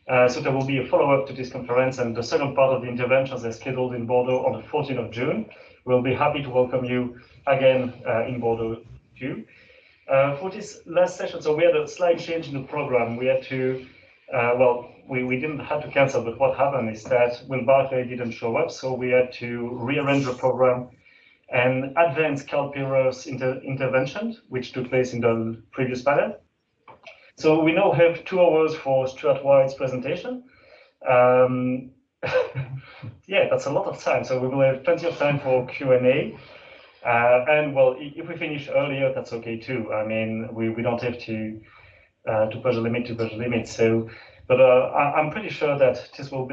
So there will be a follow-up to this conference, and the second part of the interventions are scheduled in Bordeaux on the 14th of June. We'll be happy to welcome you again in Bordeaux too. For this last session, so we had a slight change in the program. We had to, we didn't have to cancel, but what happened is that Will Barclay didn't show up, so we had to rearrange the program and advance Carl Pirer's intervention, which took place in the previous panel. So we now have 2 hours for Stuart White's presentation. Yeah, that's a lot of time. So we will have plenty of time for Q&A. And well, if we finish earlier, that's okay too. I mean, we don't have to push the limit. So, but I'm pretty sure that this will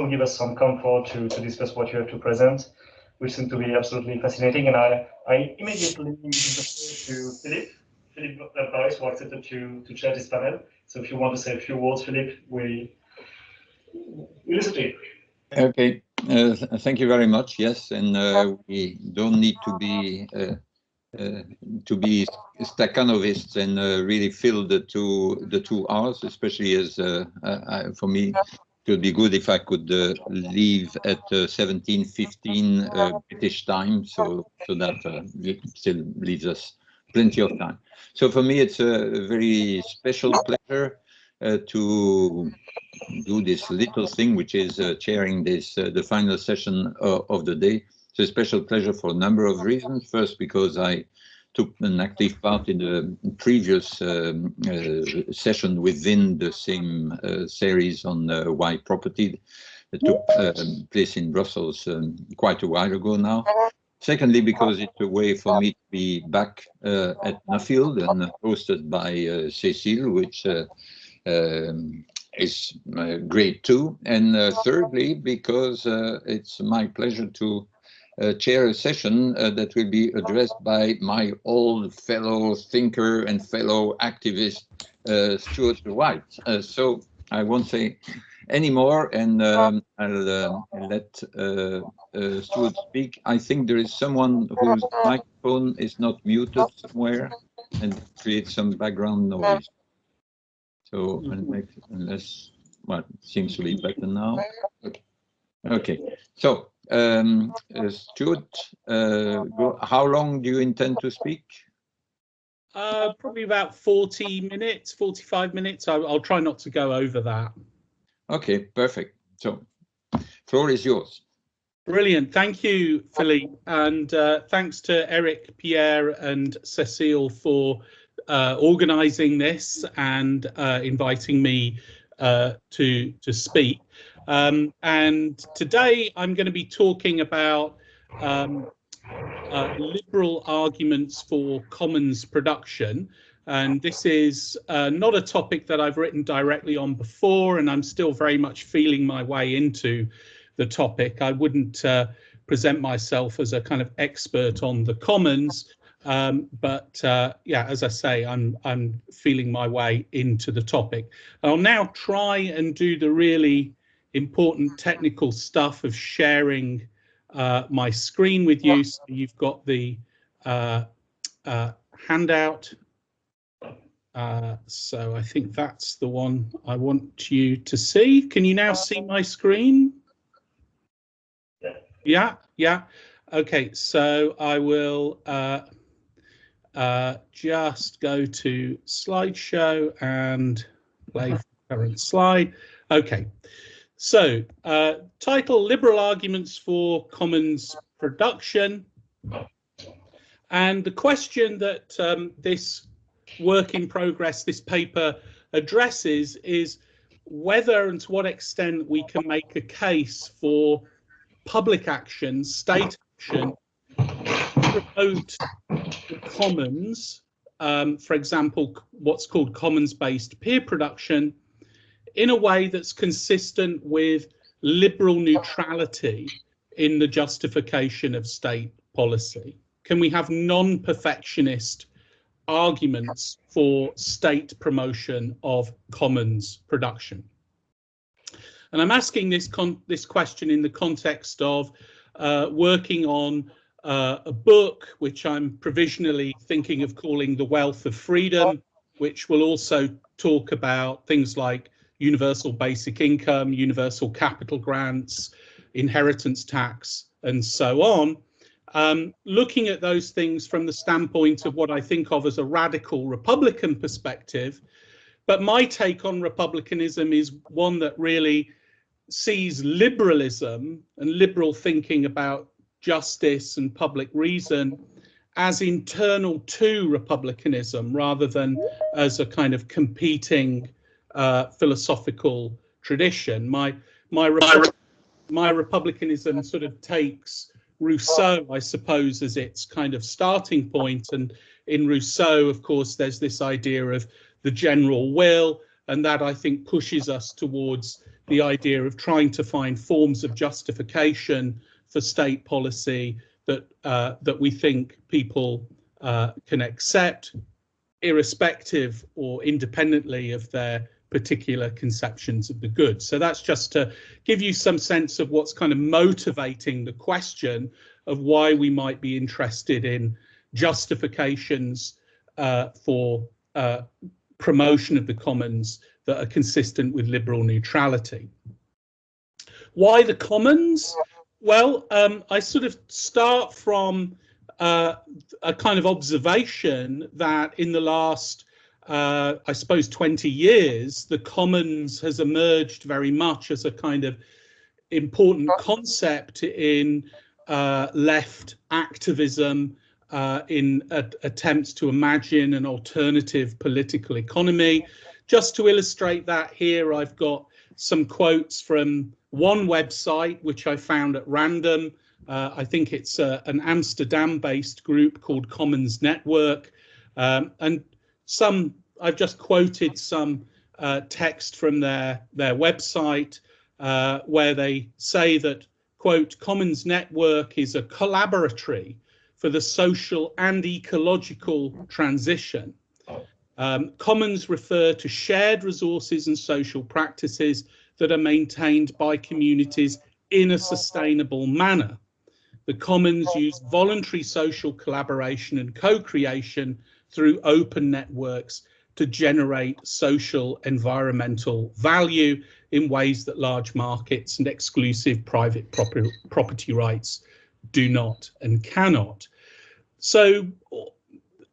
give us some comfort to discuss what you have to present, which seems to be absolutely fascinating. And I immediately give the floor to Philippe Van Parijs, who accepted to chair this panel. So if you want to say a few words, Philippe, we listen to you. Okay, thank you very much. Yes, and we don't need to be staccanovists and really fill the 2 hours, especially as for me, it would be good if I could leave at 17:15 British time, so that it still leaves us plenty of time. So for me, it's a very special pleasure to do this little thing, which is chairing this the final session of the day. It's a special pleasure for a number of reasons. First, because I took an active part in the previous session within the same series on why property that took place in Brussels quite a while ago now. Secondly, because it's a way for me to be back at Nuffield and hosted by Cécile, which is great too. And thirdly, because it's my pleasure to chair a session that will be addressed by my old fellow thinker and fellow activist, Stuart White. So I won't say any more, and I'll let Stuart speak. I think there is someone whose microphone is not muted somewhere and creates some background noise. So unless, well, it seems to be better now. Okay. So Stuart, how long do you intend to speak? Probably about 40 minutes, 45 minutes. I'll try not to go over that. Okay, perfect. So floor is yours. Brilliant. Thank you, Philippe. And thanks to Eric, Pierre and Cécile for organising this and inviting me to speak. And today I'm going to be talking about liberal arguments for commons production. And this is not a topic that I've written directly on before, and I'm still very much feeling my way into the topic. I wouldn't present myself as a kind of expert on the commons, but yeah, as I say, I'm feeling my way into the topic. I'll now try and do the really important technical stuff of sharing my screen with you. So you've got the handout. So I think that's the one I want you to see. Can you now see my screen? Yeah. Okay, so I will just go to slideshow and play current slide. Okay, so title: Liberal Arguments for Commons Production. And the question that this work in progress, this paper addresses, is whether and to what extent we can make a case for public action, state action, to promote the commons, for example, what's called commons-based peer production, in a way that's consistent with liberal neutrality in the justification of state policy. Can we have non-perfectionist arguments for state promotion of commons production? And I'm asking this question in the context of working on a book which I'm provisionally thinking of calling The Wealth of Freedom, which will also talk about things like universal basic income, universal capital grants, inheritance tax, and so on. Looking at those things from the standpoint of what I think of as a radical Republican perspective. But my take on republicanism is one that really sees liberalism and liberal thinking about justice and public reason as internal to republicanism rather than as a kind of competing philosophical tradition. My republicanism sort of takes Rousseau, I suppose, as its kind of starting point. And in Rousseau, of course, there's this idea of the general will, and that I think pushes us towards the idea of trying to find forms of justification for state policy that we think people can accept, irrespective or independently of their particular conceptions of the good. So that's just to give you some sense of what's kind of motivating the question of why we might be interested in justifications for promotion of the commons that are consistent with liberal neutrality. Why the commons? Well, I sort of start from a kind of observation that in the last I suppose 20 years, the commons has emerged very much as a kind of important concept in left activism, in attempts to imagine an alternative political economy. Just to illustrate that here, I've got some quotes from one website, which I found at random. I think it's an Amsterdam-based group called Commons Network. And I've just quoted some text from their website where they say that, quote, Commons Network is a collaboratory for the social and ecological transition. Commons refer to shared resources and social practices that are maintained by communities in a sustainable manner. The commons use voluntary social collaboration and co-creation through open networks to generate social environmental value in ways that large markets and exclusive private property rights do not and cannot. So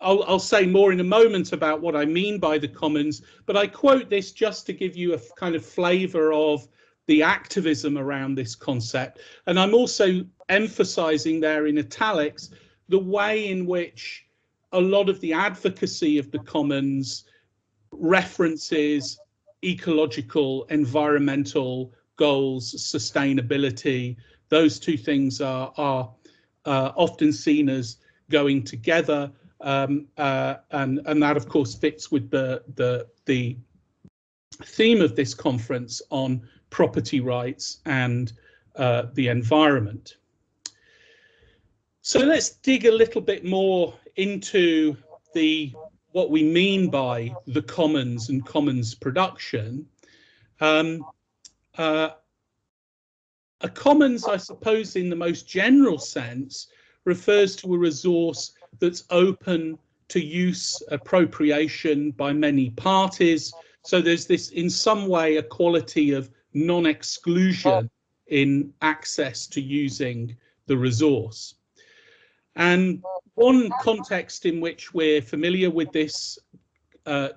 I'll say more in a moment about what I mean by the commons, but I quote this just to give you a kind of flavour of the activism around this concept. And I'm also emphasising there in italics the way in which a lot of the advocacy of the commons references ecological, environmental goals, sustainability. Those two things are often seen as going together, and that of course fits with the theme of this conference on property rights and the environment. So let's dig a little bit more into what we mean by the commons and commons production. A commons, I suppose, in the most general sense, refers to a resource that's open to use, appropriation by many parties. So there's this, in some way, a quality of non-exclusion in access to using the resource. And one context in which we're familiar with this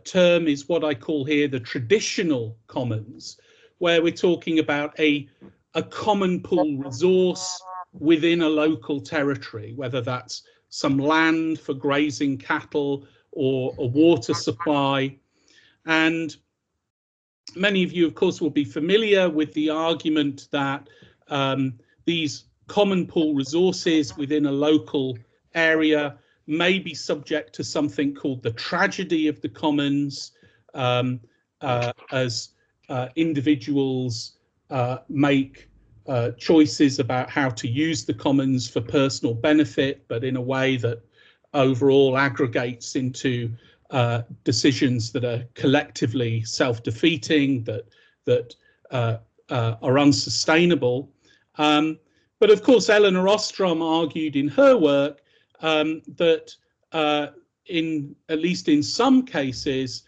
term is what I call here the traditional commons, where we're talking about a common pool resource within a local territory, whether that's some land for grazing cattle or a water supply. And many of you, of course, will be familiar with the argument that these common pool resources within a local area may be subject to something called the tragedy of the commons, as individuals make choices about how to use the commons for personal benefit, but in a way that overall aggregates into decisions that are collectively self-defeating, that are unsustainable. But of course, Elinor Ostrom argued in her work that at least in some cases,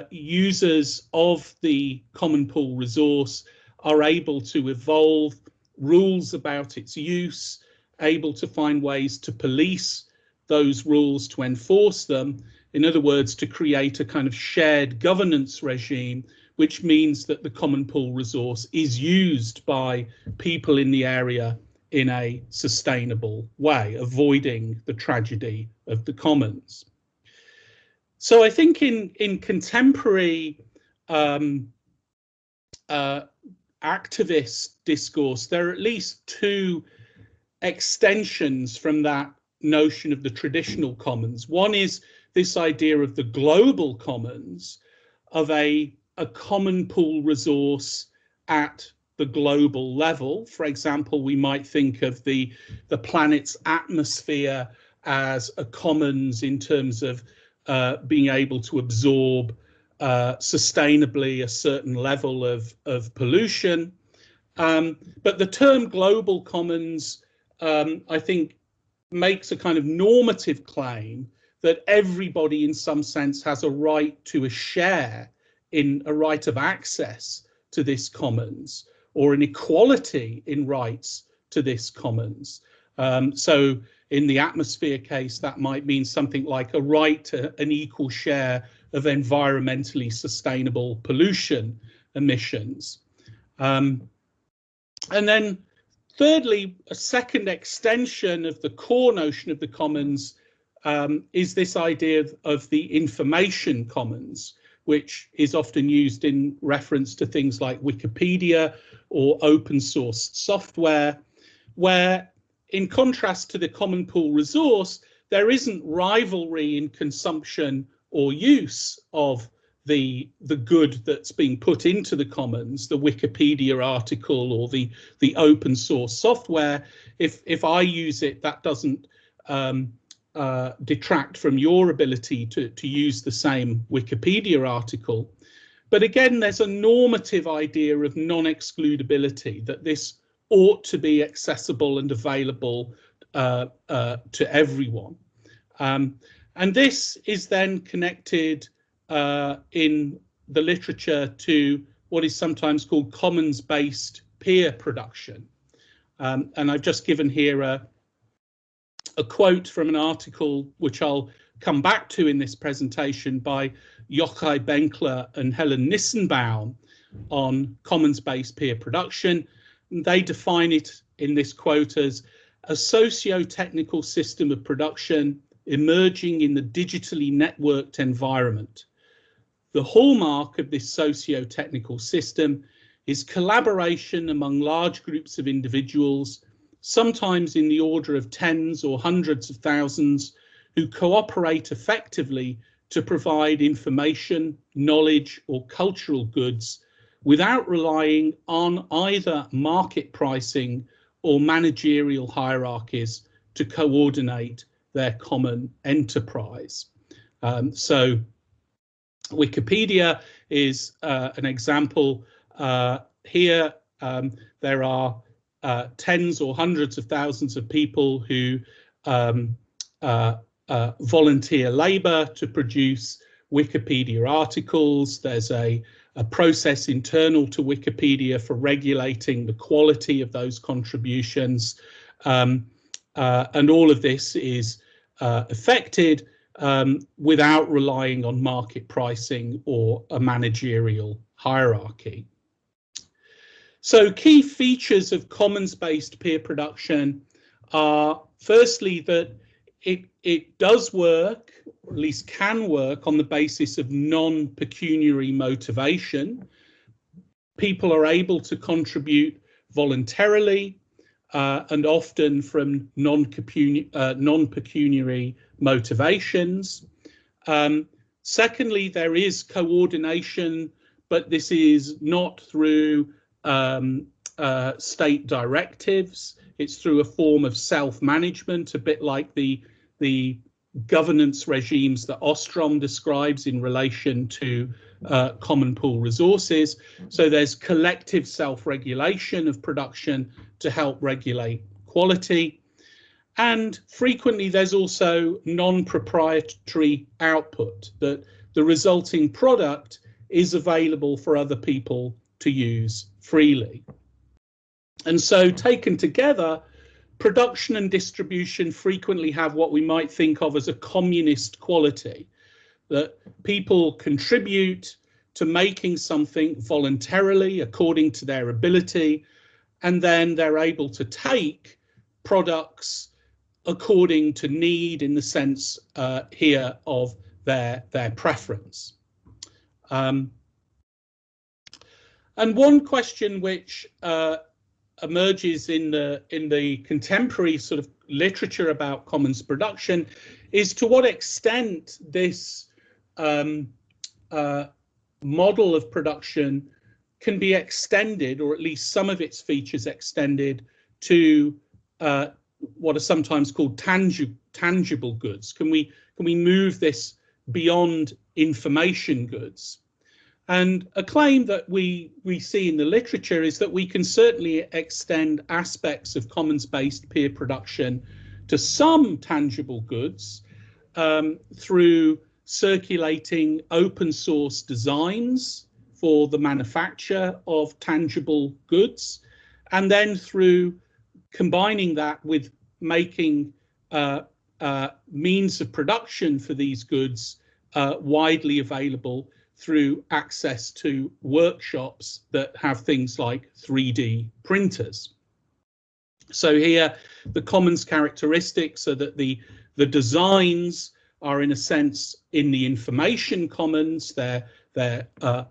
users of the common pool resource are able to evolve rules about its use, able to find ways to police those rules, to enforce them. In other words, to create a kind of shared governance regime, which means that the common pool resource is used by people in the area in a sustainable way, avoiding the tragedy of the commons. So I think in contemporary activist discourse, there are at least two extensions from that notion of the traditional commons. One is this idea of the global commons, of a common pool resource at the global level. For example, we might think of the planet's atmosphere as a commons in terms of being able to absorb sustainably a certain level of pollution. But the term global commons, I think, makes a kind of normative claim that everybody in some sense has a right to a share in a right of access to this commons, or an equality in rights to this commons. So in the atmosphere case, that might mean something like a right to an equal share of environmentally sustainable pollution emissions. And then thirdly, a second extension of the core notion of the commons is this idea of the information commons, which is often used in reference to things like Wikipedia or open source software, where in contrast to the common pool resource, there isn't rivalry in consumption or use of the good that's being put into the commons, the Wikipedia article or the open source software. If I use it, that doesn't detract from your ability to use the same Wikipedia article. But again, there's a normative idea of non-excludability, that this ought to be accessible and available to everyone. And this is then connected in the literature to what is sometimes called commons-based peer production. And I've just given here a quote from an article which I'll come back to in this presentation by Yochai Benkler and Helen Nissenbaum on commons-based peer production. And they define it in this quote as a socio-technical system of production emerging in the digitally networked environment. The hallmark of this socio-technical system is collaboration among large groups of individuals, sometimes in the order of tens or hundreds of thousands, who cooperate effectively to provide information, knowledge, or cultural goods without relying on either market pricing or managerial hierarchies to coordinate their common enterprise. So Wikipedia is an example. Here there are tens or hundreds of thousands of people who volunteer labor to produce Wikipedia articles. There's a process internal to Wikipedia for regulating the quality of those contributions. And all of this is affected without relying on market pricing or a managerial hierarchy. So key features of commons-based peer production are firstly that it does work, or at least can work, on the basis of non-pecuniary motivation. People are able to contribute voluntarily and often from non-pecuniary motivations. Secondly, there is coordination, but this is not through state directives. It's through a form of self-management, a bit like the governance regimes that Ostrom describes in relation to common pool resources. So there's collective self-regulation of production to help regulate quality. And frequently there's also non-proprietary output, that the resulting product is available for other people to use freely. And so taken together, production and distribution frequently have what we might think of as a communist quality, that people contribute to making something voluntarily according to their ability, and then they're able to take products according to need, in the sense here of their preference. And one question which emerges in the contemporary sort of literature about commons production is to what extent this model of production can be extended, or at least some of its features extended, to what are sometimes called tangible goods. Can we move this beyond information goods? And a claim that we see in the literature is that we can certainly extend aspects of commons-based peer production to some tangible goods through circulating open source designs for the manufacture of tangible goods, and then through combining that with making means of production for these goods widely available through access to workshops that have things like 3D printers. So here the commons characteristics are that the designs are, in a sense, in the information commons. They're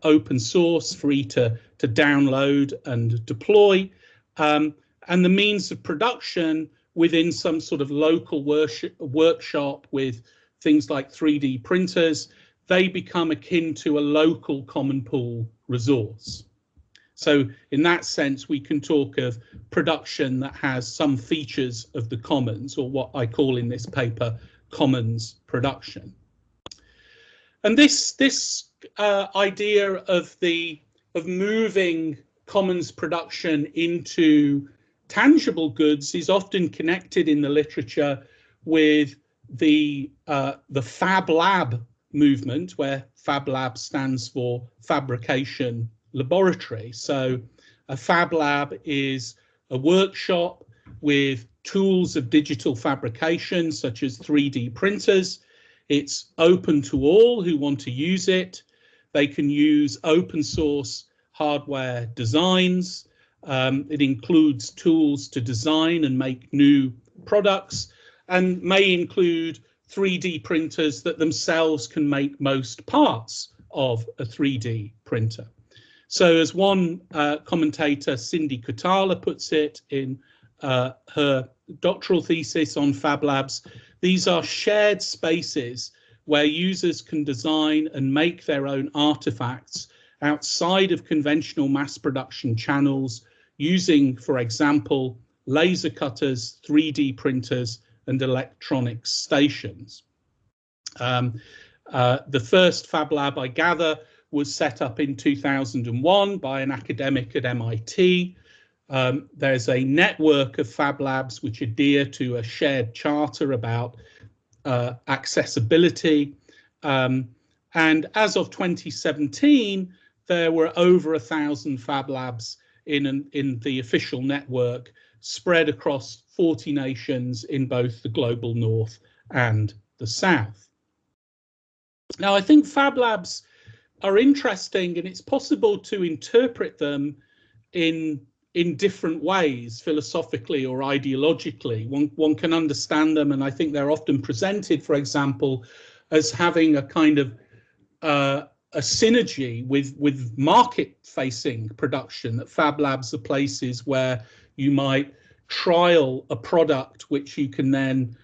open source, free to download and deploy, and the means of production within some sort of local workshop with things like 3D printers, they become akin to a local common pool resource. So in that sense, we can talk of production that has some features of the commons, or what I call in this paper commons production. And this idea of moving commons production into tangible goods is often connected in the literature with the Fab Lab movement, where Fab Lab stands for fabrication laboratory. So a Fab Lab is a workshop with tools of digital fabrication, such as 3D printers. It's open to all who want to use it. They can use open source hardware designs. It includes tools to design and make new products, and may include 3D printers that themselves can make most parts of a 3D printer. So as one commentator, Cindy Kutala, puts it in her doctoral thesis on Fab Labs, these are shared spaces where users can design and make their own artifacts outside of conventional mass production channels, using, for example, laser cutters, 3D printers, and electronics stations. The first Fab Lab, I gather, was set up in 2001 by an academic at MIT. There's a network of Fab Labs which adhere to a shared charter about accessibility. And as of 2017, there were over 1,000 Fab Labs in the official network, spread across 40 nations in both the global north and the south. Now, I think Fab Labs are interesting, and it's possible to interpret them in different ways, philosophically or ideologically. One can understand them, and I think they're often presented, for example, as having a kind of a synergy with market-facing production, that Fab Labs are places where you might trial a product which you can then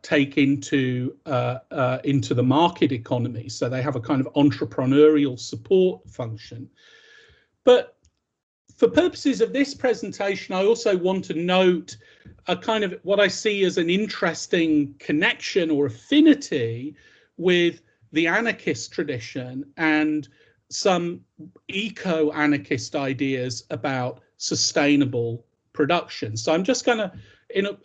take into the market economy. So they have a kind of entrepreneurial support function. But for purposes of this presentation, I also want to note a kind of what I see as an interesting connection or affinity with the anarchist tradition and some eco-anarchist ideas about sustainable production. So I'm just going to,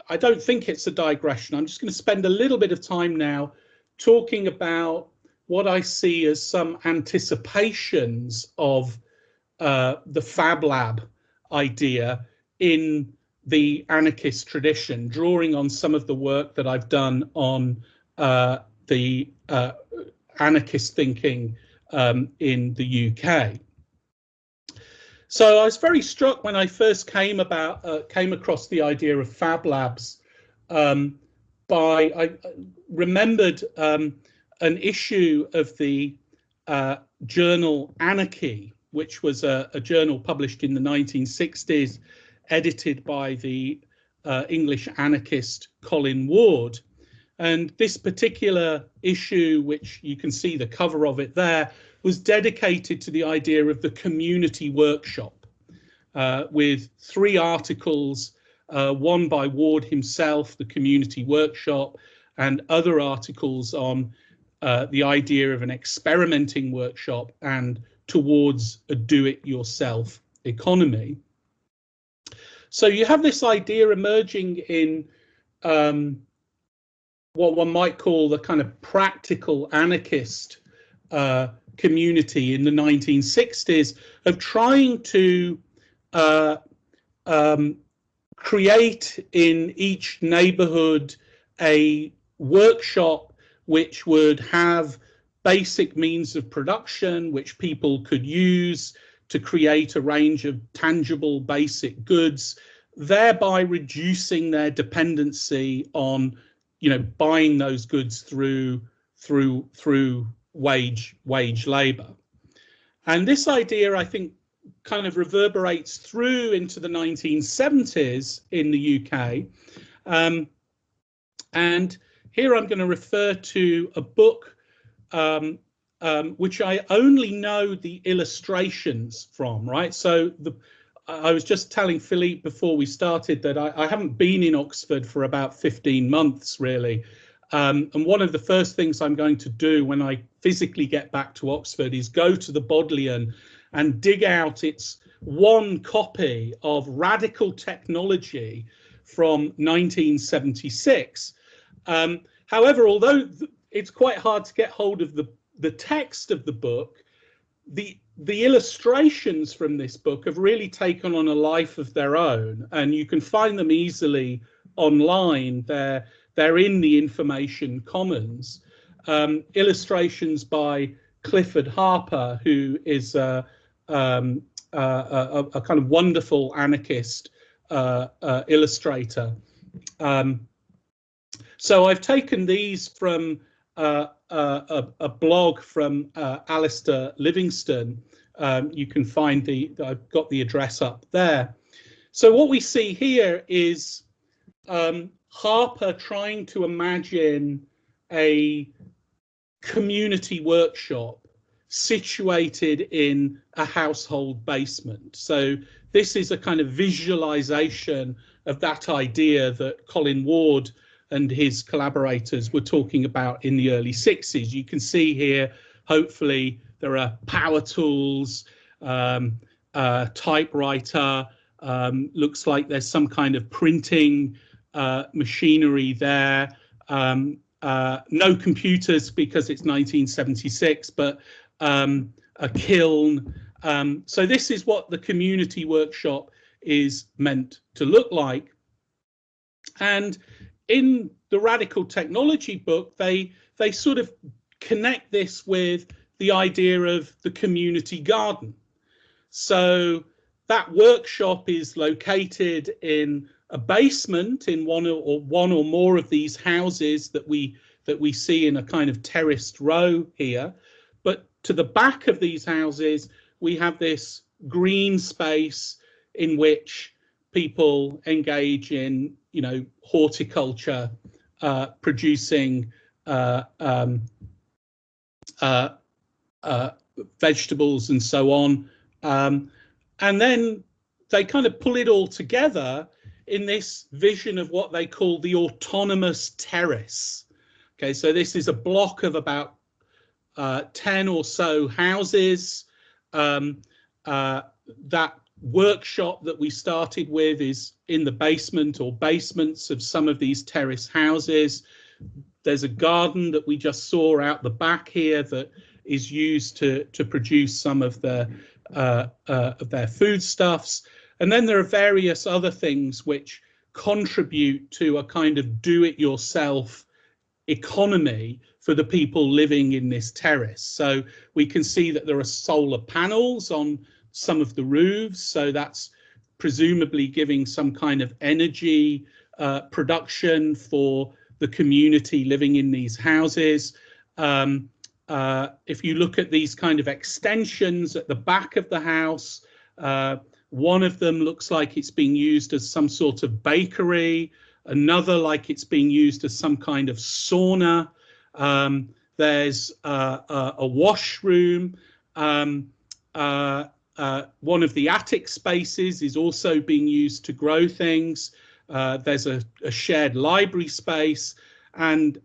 I don't think it's a digression, I'm just going to spend a little bit of time now talking about what I see as some anticipations of the Fab Lab idea in the anarchist tradition, drawing on some of the work that I've done on the anarchist thinking in the UK. So I was very struck when I first came across the idea of Fab Labs. I remembered an issue of the journal Anarchy, which was a journal published in the 1960s, edited by the English anarchist Colin Ward. And this particular issue, which you can see the cover of it there, was dedicated to the idea of the community workshop, with 3 articles, one by Ward himself, the community workshop, and other articles on the idea of an experimenting workshop and towards a do-it-yourself economy. So you have this idea emerging in what one might call the kind of practical anarchist community in the 1960s of trying to create in each neighborhood a workshop which would have basic means of production which people could use to create a range of tangible basic goods, thereby reducing their dependency on, buying those goods through wage labor. And this idea, I think, kind of reverberates through into the 1970s in the UK. And here I'm going to refer to a book which I only know the illustrations from, right? So I was just telling Philippe before we started that I haven't been in Oxford for about 15 months, really. And one of the first things I'm going to do when I physically get back to Oxford is go to the Bodleian and dig out its one copy of Radical Technology from 1976. However, although it's quite hard to get hold of the text of the book, the illustrations from this book have really taken on a life of their own, and you can find them easily online. They're in the information commons. Illustrations by Clifford Harper, who is a kind of wonderful anarchist illustrator. So I've taken these from a blog from Alistair Livingston. You can find I've got the address up there. So what we see here is Harper trying to imagine a community workshop situated in a household basement. So this is a kind of visualization of that idea that Colin Ward and his collaborators were talking about in the early 60s. You can see here, hopefully, there are power tools, typewriter, looks like there's some kind of printing machinery there. No computers because it's 1976, but a kiln. So this is what the community workshop is meant to look like. And in the Radical Technology book, they sort of connect this with the idea of the community garden. So that workshop is located in a basement in one or more of these houses that we see in a kind of terraced row here. But to the back of these houses, we have this green space in which people engage in, horticulture, producing vegetables and so on. And then they kind of pull it all together in this vision of what they call the autonomous terrace. Okay, so this is a block of about 10 or so houses. That workshop that we started with is in the basement or basements of some of these terrace houses. There's a garden that we just saw out the back here that is used to produce some of their foodstuffs. And then there are various other things which contribute to a kind of do-it-yourself economy for the people living in this terrace. So we can see that there are solar panels on some of the roofs, so that's presumably giving some kind of energy production for the community living in these houses. If you look at these kind of extensions at the back of the house, one of them looks like it's being used as some sort of bakery, another like it's being used as some kind of sauna. There's a washroom. One of the attic spaces is also being used to grow things. There's a shared library space, and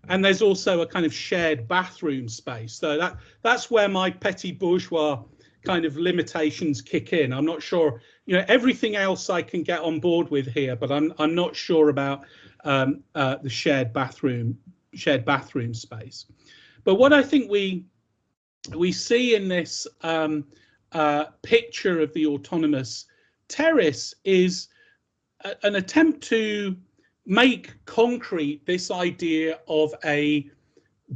there's also a kind of shared bathroom space. So that's where my petit bourgeois kind of limitations kick in. I'm not sure, everything else I can get on board with here, but I'm not sure about the shared bathroom space. But what I think we see in this picture of the autonomous terrace is an attempt to make concrete this idea of a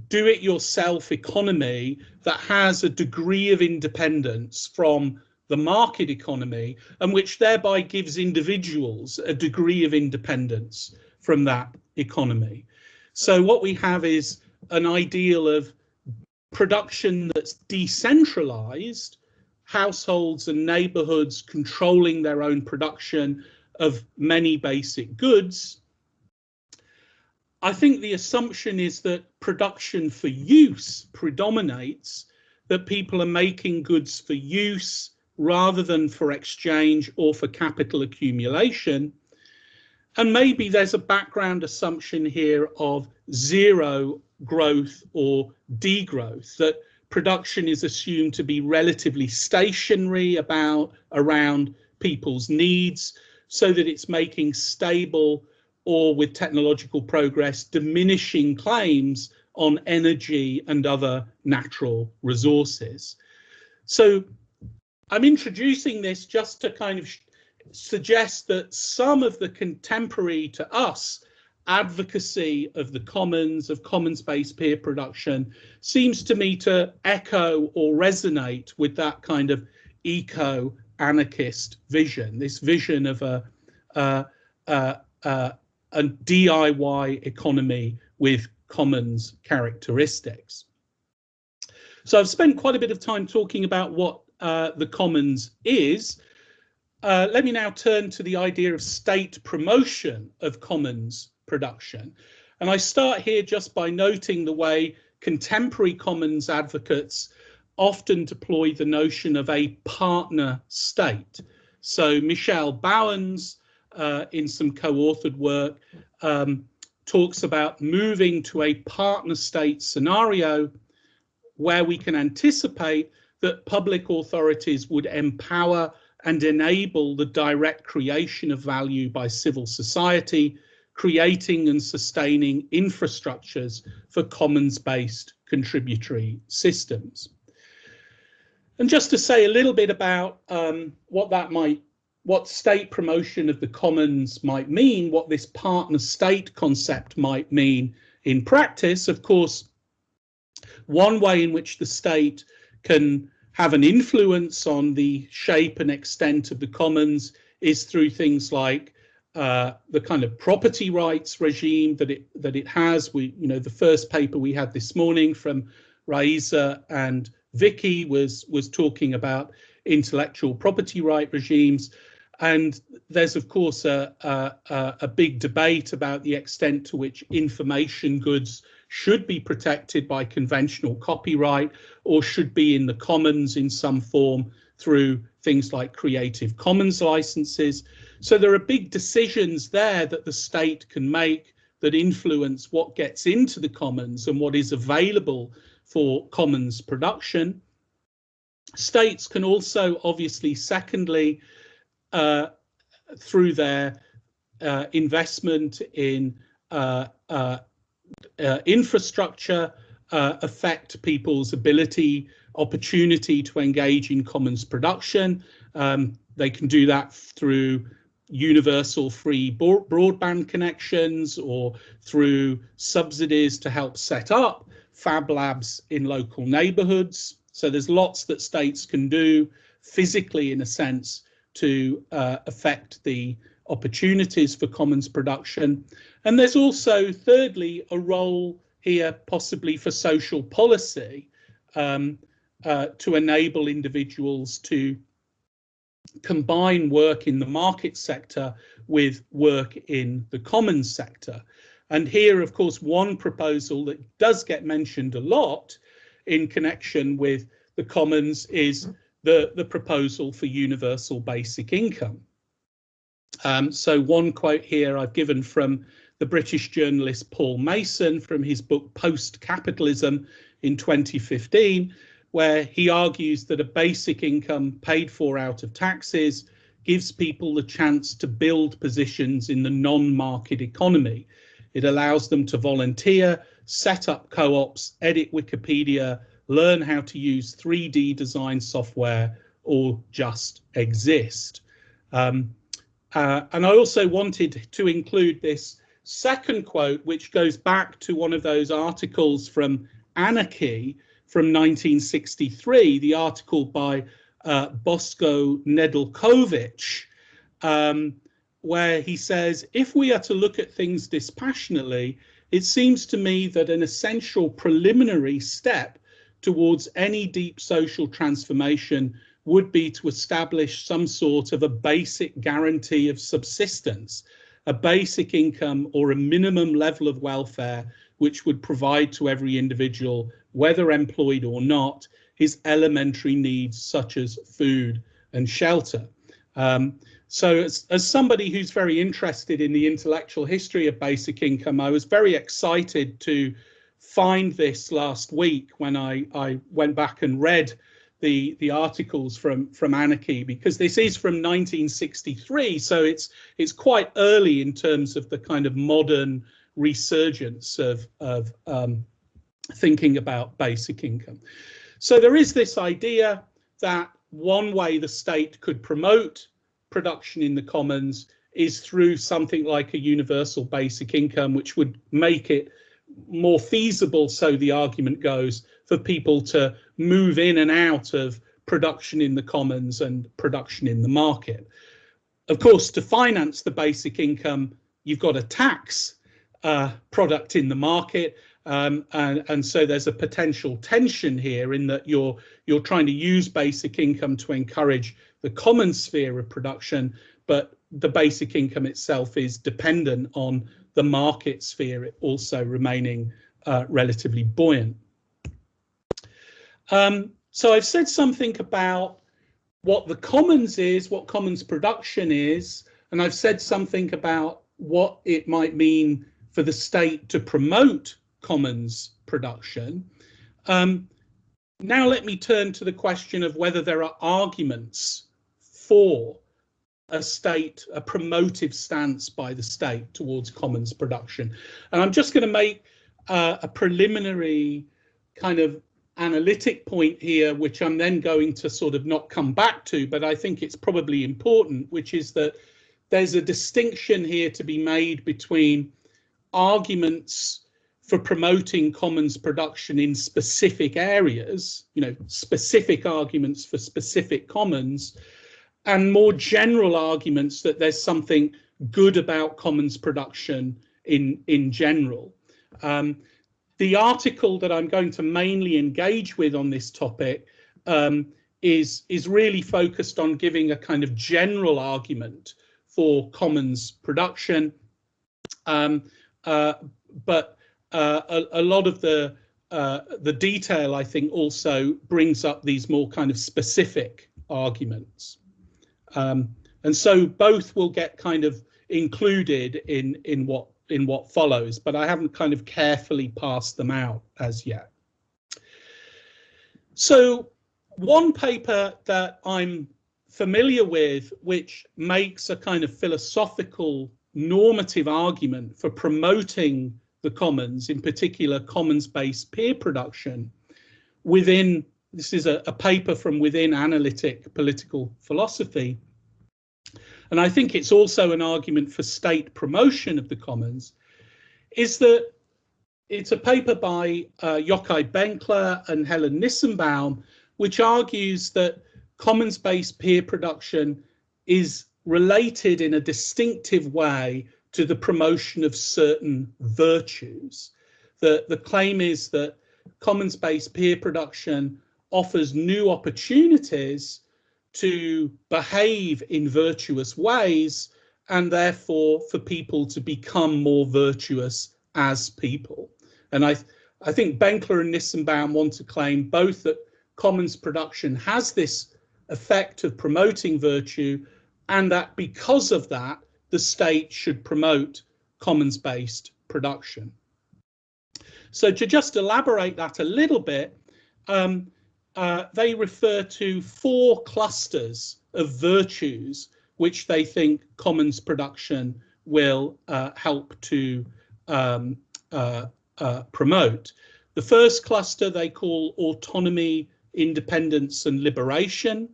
do-it-yourself economy that has a degree of independence from the market economy, and which thereby gives individuals a degree of independence from that economy. So what we have is an ideal of production that's decentralized, households and neighborhoods controlling their own production of many basic goods. I think the assumption is that production for use predominates, that people are making goods for use rather than for exchange or for capital accumulation. And maybe there's a background assumption here of zero growth or degrowth, that production is assumed to be relatively stationary around people's needs, so that it's making stable, or with technological progress, diminishing claims on energy and other natural resources. So I'm introducing this just to kind of suggest that some of the contemporary to us advocacy of the commons, of commons-based peer production, seems to me to echo or resonate with that kind of eco-anarchist vision, this vision of a DIY economy with commons characteristics. So I've spent quite a bit of time talking about what the commons is. Let me now turn to the idea of state promotion of commons production. And I start here just by noting the way contemporary commons advocates often deploy the notion of a partner state. So Michelle Bowens, in some co-authored work, talks about moving to a partner state scenario where we can anticipate that public authorities would empower and enable the direct creation of value by civil society, creating and sustaining infrastructures for commons-based contributory systems. And just to say a little bit about what state promotion of the commons might mean, what this partner state concept might mean in practice. Of course, one way in which the state can have an influence on the shape and extent of the commons is through things like the kind of property rights regime that it has. The first paper we had this morning from Raisa and Vicky was talking about intellectual property right regimes. And there's, of course, a big debate about the extent to which information goods should be protected by conventional copyright or should be in the commons in some form through things like Creative Commons licenses. So there are big decisions there that the state can make that influence what gets into the commons and what is available for commons production. States can also, obviously, secondly, through their investment in infrastructure affect people's opportunity to engage in commons production. They can do that through universal free broadband connections or through subsidies to help set up Fab Labs in local neighborhoods. So there's lots that states can do physically, in a sense, to affect the opportunities for commons production. And there's also, thirdly, a role here possibly for social policy to enable individuals to combine work in the market sector with work in the commons sector. And here, of course, one proposal that does get mentioned a lot in connection with the commons is the proposal for universal basic income. So one quote here I've given from the British journalist Paul Mason from his book Post-Capitalism in 2015, where he argues that a basic income paid for out of taxes gives people the chance to build positions in the non-market economy. It allows them to volunteer, set up co-ops, edit Wikipedia, learn how to use 3D design software, or just exist. And I also wanted to include this second quote, which goes back to one of those articles from Anarchy from 1963, the article by Bosko Nedeljkovic, where he says, if we are to look at things dispassionately, it seems to me that an essential preliminary step towards any deep social transformation would be to establish some sort of a basic guarantee of subsistence, a basic income or a minimum level of welfare which would provide to every individual, whether employed or not, his elementary needs such as food and shelter. So as somebody who's very interested in the intellectual history of basic income, I was very excited to find this last week when I went back and read the articles from Anarchy, because this is from 1963, so it's quite early in terms of the kind of modern resurgence of thinking about basic income. So there is this idea that one way the state could promote production in the commons is through something like a universal basic income, which would make it more feasible, so the argument goes, for people to move in and out of production in the commons and production in the market. Of course, to finance the basic income, you've got to tax product in the market, and so there's a potential tension here in that you're trying to use basic income to encourage the common sphere of production, but the basic income itself is dependent on the market sphere, it also remaining relatively buoyant. So I've said something about what the commons is, what commons production is, and I've said something about what it might mean for the state to promote commons production. Now let me turn to the question of whether there are arguments for a promotive stance by the state towards commons production. And I'm just going to make a preliminary kind of analytic point here, which I'm then going to sort of not come back to, but I think it's probably important, which is that there's a distinction here to be made between arguments for promoting commons production in specific areas, specific arguments for specific commons, and more general arguments that there's something good about commons production in general. The article that I'm going to mainly engage with on this topic is really focused on giving a kind of general argument for commons production, but a lot of the detail, I think, also brings up these more kind of specific arguments. And so both will get kind of included in what follows, but I haven't kind of carefully parsed them out as yet. So one paper that I'm familiar with, which makes a kind of philosophical normative argument for promoting the commons, in particular commons-based peer production, within, this is a paper from within analytic political philosophy. And I think it's also an argument for state promotion of the commons, is that it's a paper by Yochai Benkler and Helen Nissenbaum, which argues that commons-based peer production is related in a distinctive way to the promotion of certain virtues. The claim is that commons-based peer production offers new opportunities to behave in virtuous ways, and therefore for people to become more virtuous as people. And I think Benkler and Nissenbaum want to claim both that commons production has this effect of promoting virtue, and that because of that, the state should promote commons-based production. So to just elaborate that a little bit, they refer to 4 clusters of virtues which they think commons production will help to promote. The first cluster they call autonomy, independence, and liberation.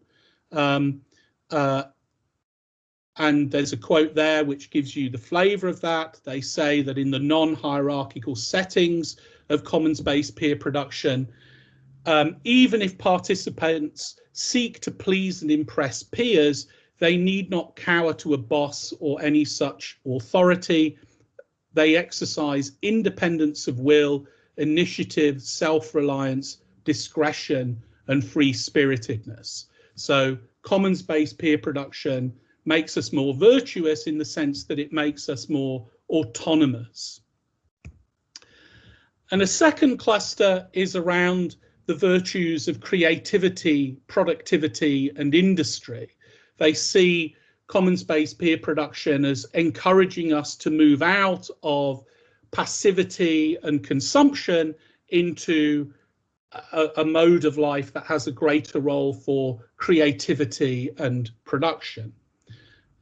And there's a quote there which gives you the flavour of that. They say that in the non-hierarchical settings of commons-based peer production, even if participants seek to please and impress peers, they need not cower to a boss or any such authority. They exercise independence of will, initiative, self-reliance, discretion, and free-spiritedness. So commons-based peer production makes us more virtuous in the sense that it makes us more autonomous. And a second cluster is around the virtues of creativity, productivity, and industry. They see commons-based peer production as encouraging us to move out of passivity and consumption into a mode of life that has a greater role for creativity and production.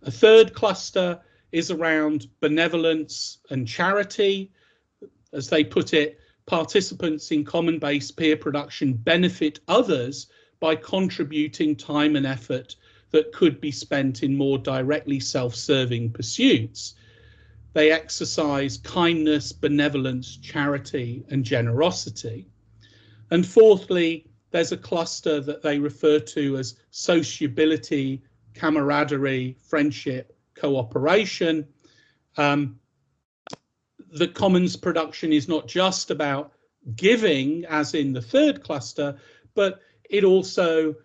A third cluster is around benevolence and charity. As they put it, participants in common-based peer production benefit others by contributing time and effort that could be spent in more directly self-serving pursuits. They exercise kindness, benevolence, charity, and generosity. And fourthly, there's a cluster that they refer to as sociability, camaraderie, friendship, cooperation. The commons production is not just about giving, as in the third cluster, but it also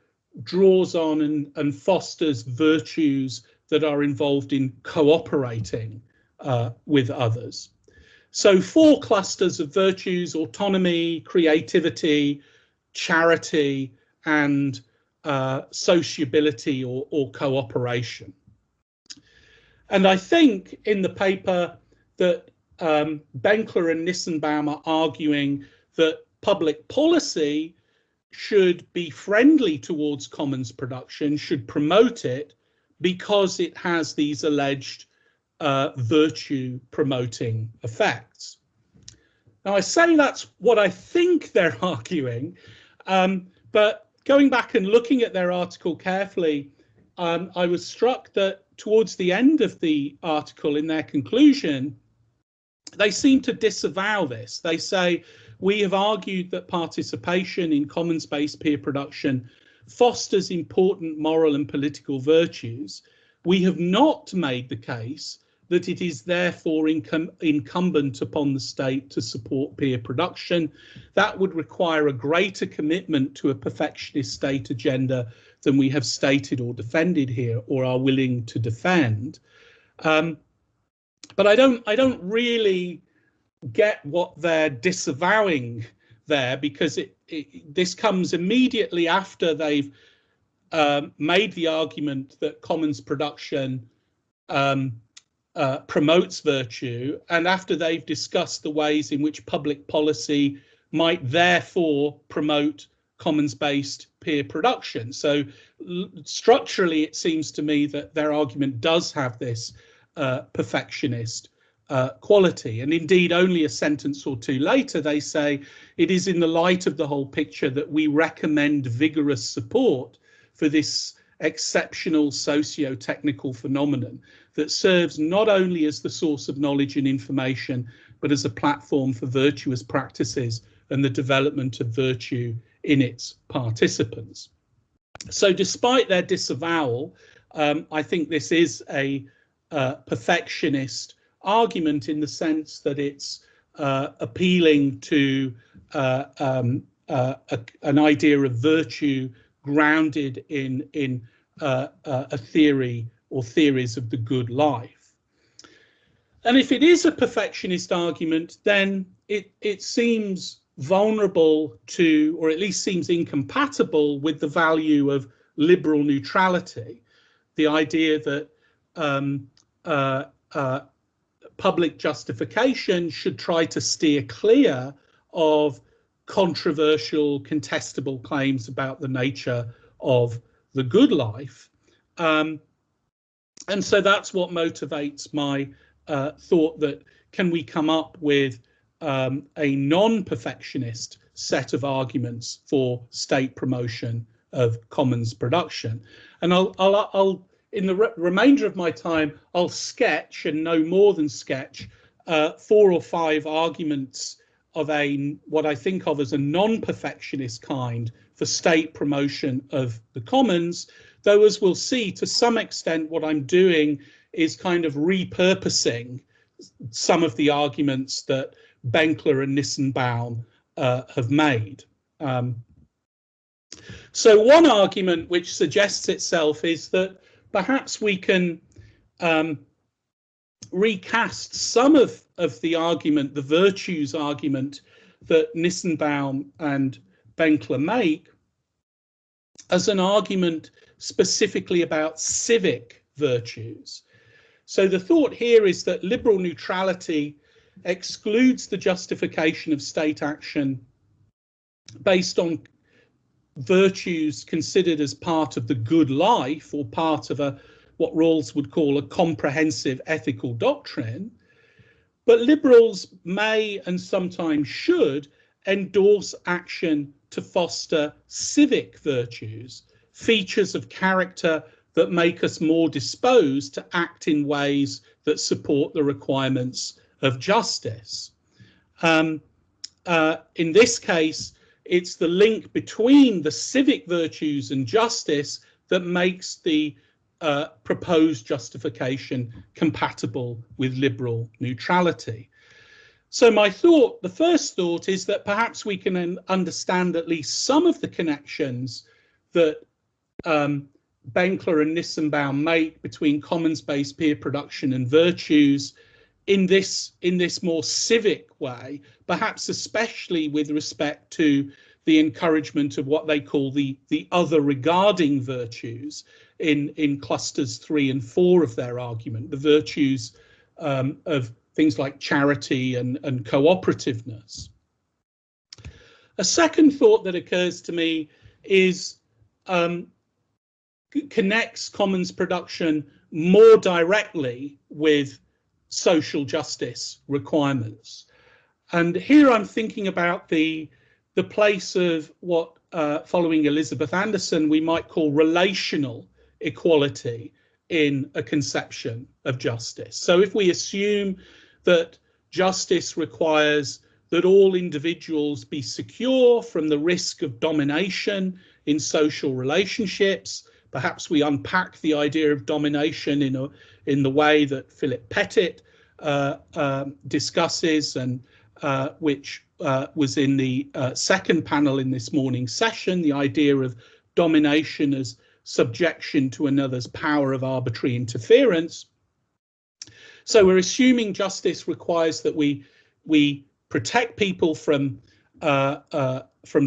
draws on and fosters virtues that are involved in cooperating with others. So 4 clusters of virtues: autonomy, creativity, charity, and sociability or cooperation. And I think in the paper that Benkler and Nissenbaum are arguing that public policy should be friendly towards commons production, should promote it, because it has these alleged virtue promoting effects. Now, I say that's what I think they're arguing, but going back and looking at their article carefully, I was struck that towards the end of the article, in their conclusion, they seem to disavow this. They say, we have argued that participation in commons-based peer production fosters important moral and political virtues. We have not made the case that it is therefore incumbent upon the state to support peer production. That would require a greater commitment to a perfectionist state agenda than we have stated or defended here, or are willing to defend. But I don't really get what they're disavowing there, because this comes immediately after they've made the argument that commons production promotes virtue, and after they've discussed the ways in which public policy might therefore promote commons-based peer production. So structurally, it seems to me that their argument does have this perfectionist quality. And indeed, only a sentence or two later, they say, it is in the light of the whole picture that we recommend vigorous support for this exceptional socio-technical phenomenon that serves not only as the source of knowledge and information, but as a platform for virtuous practices and the development of virtue in its participants. So despite their disavowal, I think this is a perfectionist argument in the sense that it's appealing to an idea of virtue grounded in a theory or theories of the good life. And if it is a perfectionist argument, then it seems vulnerable to, or at least seems incompatible with the value of liberal neutrality, the idea that public justification should try to steer clear of controversial, contestable claims about the nature of the good life. And so that's what motivates my thought that can we come up with a non-perfectionist set of arguments for state promotion of commons production. And I'll in the remainder of my time, I'll sketch, and no more than sketch, 4 or 5 arguments of what I think of as a non-perfectionist kind for state promotion of the commons, though as we'll see, to some extent what I'm doing is kind of repurposing some of the arguments that Benkler and Nissenbaum have made. So one argument which suggests itself is that perhaps we can recast some of the argument, the virtues argument that Nissenbaum and Benkler make, as an argument specifically about civic virtues. So the thought here is that liberal neutrality excludes the justification of state action based on virtues considered as part of the good life or part of what Rawls would call a comprehensive ethical doctrine, but liberals may and sometimes should endorse action to foster civic virtues, features of character that make us more disposed to act in ways that support the requirements of justice. In this case, it's the link between the civic virtues and justice that makes the proposed justification compatible with liberal neutrality. So my thought, the first thought, is that perhaps we can understand at least some of the connections that Benkler and Nissenbaum make between commons-based peer production and virtues in this more civic way, perhaps especially with respect to the encouragement of what they call the other regarding virtues in clusters 3 and 4 of their argument, the virtues of things like charity and cooperativeness. A second thought that occurs to me is connects commons production more directly with social justice requirements. And here I'm thinking about the place of what, following Elizabeth Anderson, we might call relational equality in a conception of justice. So if we assume that justice requires that all individuals be secure from the risk of domination in social relationships, perhaps we unpack the idea of domination in the way that Philip Pettit discusses, and which was in the second panel in this morning's session, the idea of domination as subjection to another's power of arbitrary interference. So we're assuming justice requires that we protect people from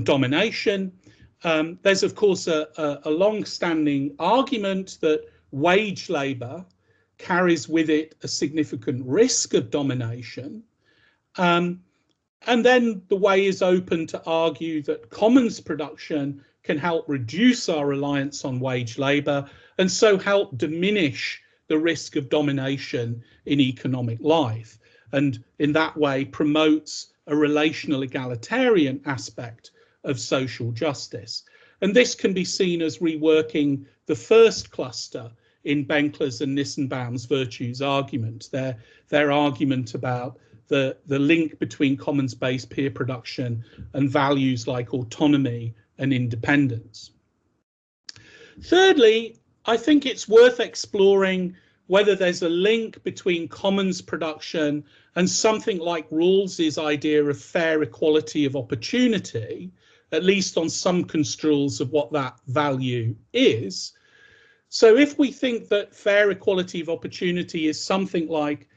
domination. There's of course a long-standing argument that wage labour carries with it a significant risk of domination. And then the way is open to argue that commons production can help reduce our reliance on wage labour and so help diminish the risk of domination in economic life. and in that way promotes a relational egalitarian aspect of social justice. And this can be seen as reworking the first cluster in Benkler's and Nissenbaum's virtues argument, their argument about the link between commons-based peer production and values like autonomy and independence. Thirdly, I think it's worth exploring whether there's a link between commons production and something like Rawls's idea of fair equality of opportunity, at least on some construals of what that value is. So if we think that fair equality of opportunity is something like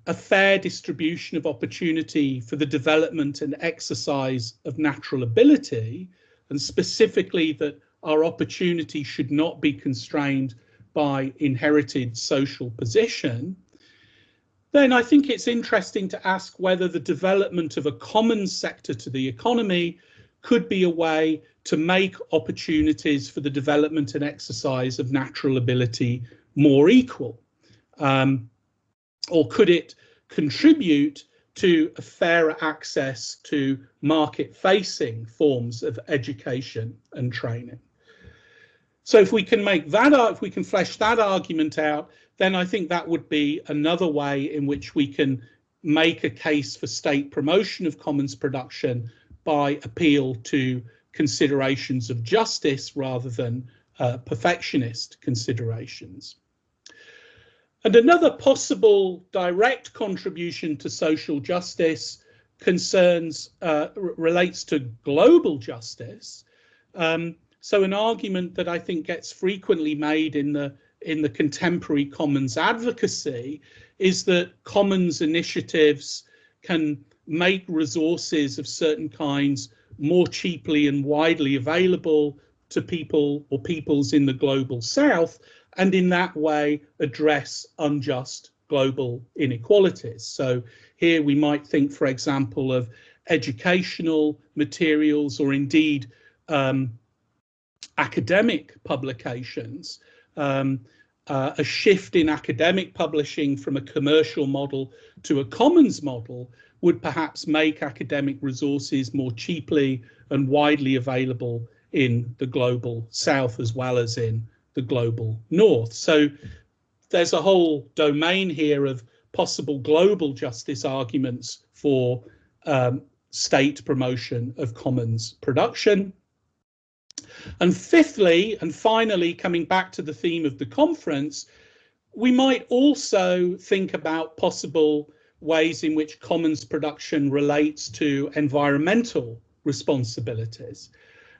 a fair distribution of opportunity for the development and exercise of natural ability, and specifically that our opportunity should not be constrained by inherited social position, then I think it's interesting to ask whether the development of a commons sector to the economy could be a way to make opportunities for the development and exercise of natural ability more equal. Or could it contribute to a fairer access to market-facing forms of education and training? So if we can make that, if we can flesh that argument out, then I think that would be another way in which we can make a case for state promotion of commons production by appeal to considerations of justice rather than perfectionist considerations. And another possible direct contribution to social justice concerns, relates to global justice. So an argument that I think gets frequently made in the contemporary commons advocacy is that commons initiatives can make resources of certain kinds more cheaply and widely available to people or peoples in the global south, and in that way address unjust global inequalities. So here we might think, for example, of educational materials or indeed academic publications. A shift in academic publishing from a commercial model to a commons model would perhaps make academic resources more cheaply and widely available in the global south as well as in the global north. So there's a whole domain here of possible global justice arguments for state promotion of commons production. And fifthly, and finally, coming back to the theme of the conference, we might also think about possible ways in which commons production relates to environmental responsibilities.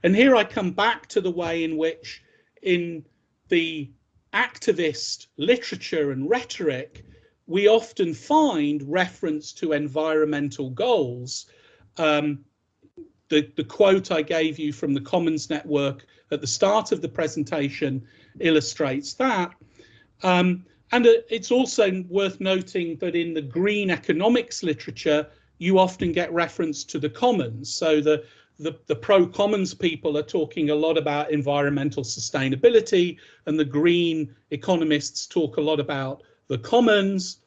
And here I come back to the way in which in the activist literature and rhetoric, we often find reference to environmental goals. The quote I gave you from the Commons Network at the start of the presentation illustrates that. And it's also worth noting that in the green economics literature, you often get reference to the commons. So the pro-commons people are talking a lot about environmental sustainability, and the green economists talk a lot about the commons.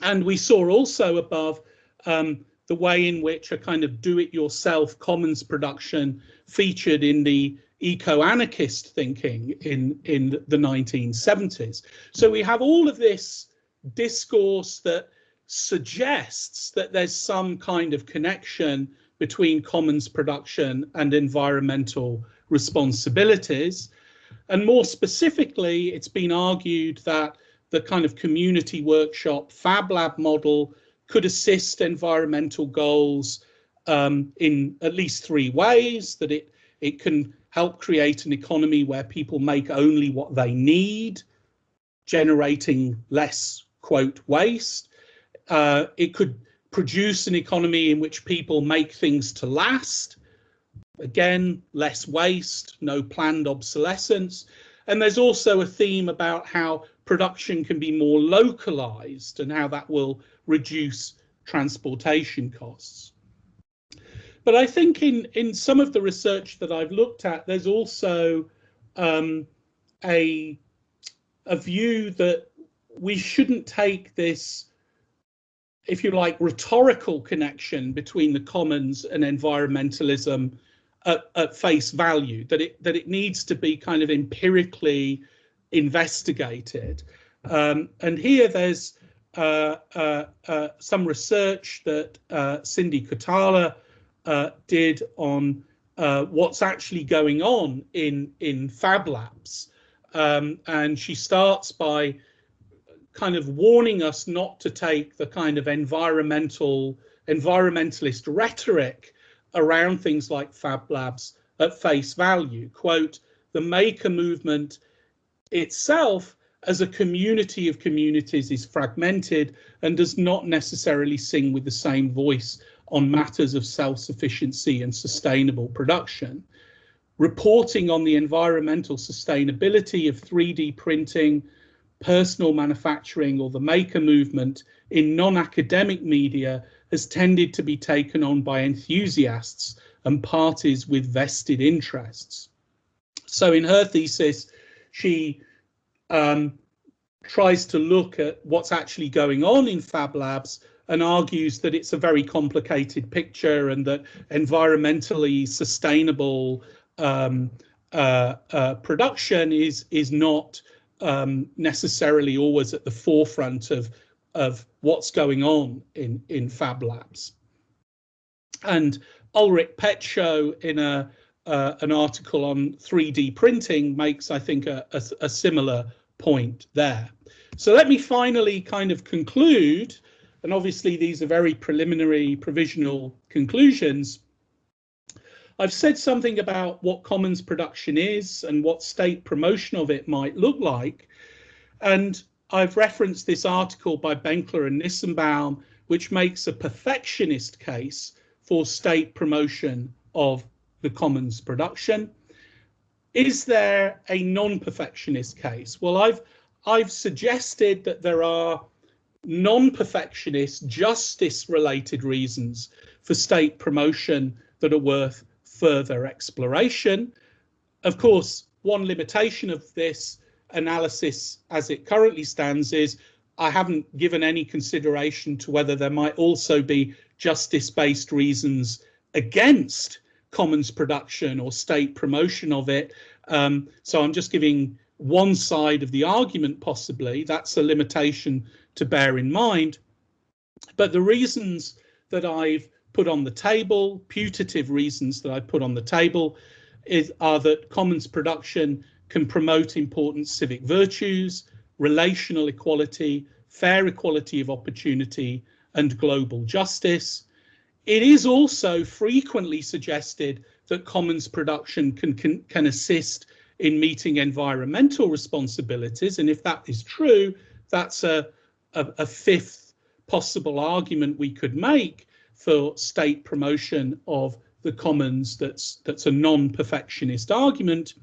And we saw also above the way in which a kind of do-it-yourself commons production featured in the eco-anarchist thinking in the 1970s. So we have all of this discourse that suggests that there's some kind of connection between commons production and environmental responsibilities. And more specifically, it's been argued that the kind of community workshop Fab Lab model could assist environmental goals in at least three ways: that it can help create an economy where people make only what they need, generating less, quote, waste. It could produce an economy in which people make things to last. Again, less waste, no planned obsolescence. And there's also a theme about how production can be more localized and how that will reduce transportation costs. But I think in some of the research that I've looked at, there's also a view that we shouldn't take this if you like, rhetorical connection between the commons and environmentalism at face value, that it needs to be kind of empirically investigated. And here there's some research that Cindy Kotala did on what's actually going on in Fab Labs. And she starts by kind of warning us not to take the kind of environmentalist rhetoric around things like Fab Labs at face value. Quote, "The maker movement itself as a community of communities is fragmented and does not necessarily sing with the same voice on matters of self-sufficiency and sustainable production. Reporting on the environmental sustainability of 3D printing, personal manufacturing, or the maker movement in non-academic media has tended to be taken on by enthusiasts and parties with vested interests." So in her thesis, she tries to look at what's actually going on in Fab Labs and argues that it's a very complicated picture and that environmentally sustainable production is not necessarily always at the forefront of what's going on in Fab Labs. And Ulrich Petschow, in an article on 3D printing, makes, I think, a similar point there. So let me finally kind of conclude, and obviously these are very preliminary provisional conclusions. I've said something about what commons production is and what state promotion of it might look like. And I've referenced this article by Benkler and Nissenbaum, which makes a perfectionist case for state promotion of the commons production. Is there a non-perfectionist case? Well, I've suggested that there are non-perfectionist, justice-related reasons for state promotion that are worth further exploration. Of course, one limitation of this analysis as it currently stands is I haven't given any consideration to whether there might also be justice-based reasons against commons production or state promotion of it. So I'm just giving one side of the argument, possibly. That's a limitation to bear in mind. But the reasons that I've put on the table, putative reasons that I put on the table, are that commons production can promote important civic virtues, relational equality, fair equality of opportunity, and global justice. It is also frequently suggested that commons production can assist in meeting environmental responsibilities, and if that is true, that's a fifth possible argument we could make for state promotion of the commons that's a non-perfectionist argument.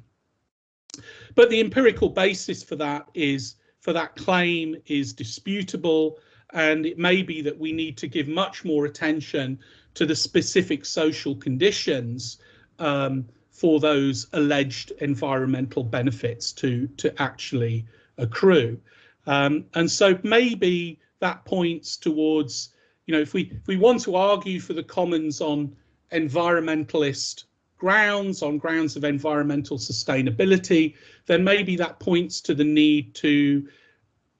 But the empirical basis for that claim is disputable, and it may be that we need to give much more attention to the specific social conditions for those alleged environmental benefits to actually accrue. And so maybe that points towards, if we want to argue for the commons on environmentalist grounds, on grounds of environmental sustainability, then maybe that points to the need to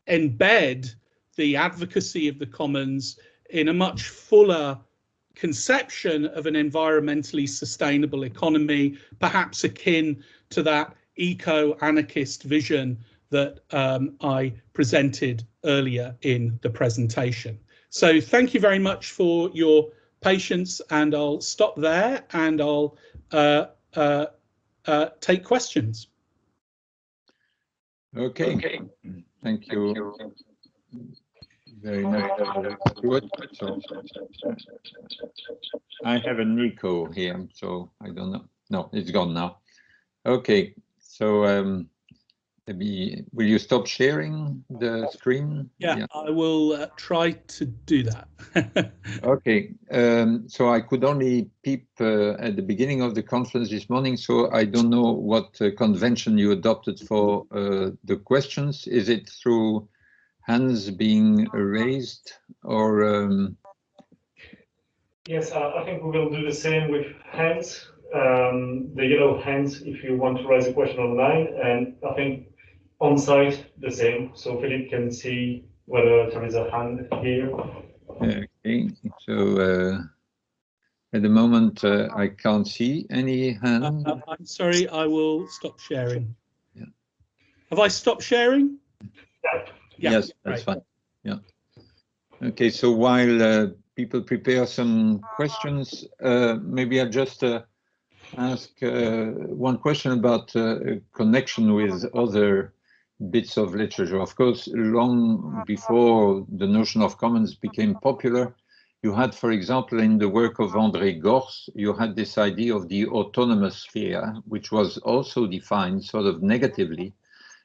embed the advocacy of the commons in a much fuller conception of an environmentally sustainable economy, perhaps akin to that eco-anarchist vision that I presented earlier in the presentation. So thank you very much for your patience, and I'll stop there and I'll take questions. Okay. Thank you very much. So I have a Nico here, so I don't know. No, it's gone now. Okay, so maybe will you stop sharing the screen? Yeah. I will try to do that. Okay, so I could only peep at the beginning of the conference this morning, so I don't know what convention you adopted for the questions. Is it through hands being raised, or Yes, I think we will do the same with hands. The yellow hands if you want to raise a question online, and I think on site the same. So Philippe can see whether there is a hand here. okay. So at the moment I can't see any hand. I'm sorry, I will stop sharing. Yeah. Have I stopped sharing? Yeah. Yeah, Yes, that's great. fine. Yeah. Okay, so while people prepare some questions, maybe I'll just ask one question about a connection with other bits of literature. Of course, long before the notion of commons became popular, you had, for example, in the work of André Gorz, you had this idea of the autonomous sphere, which was also defined sort of negatively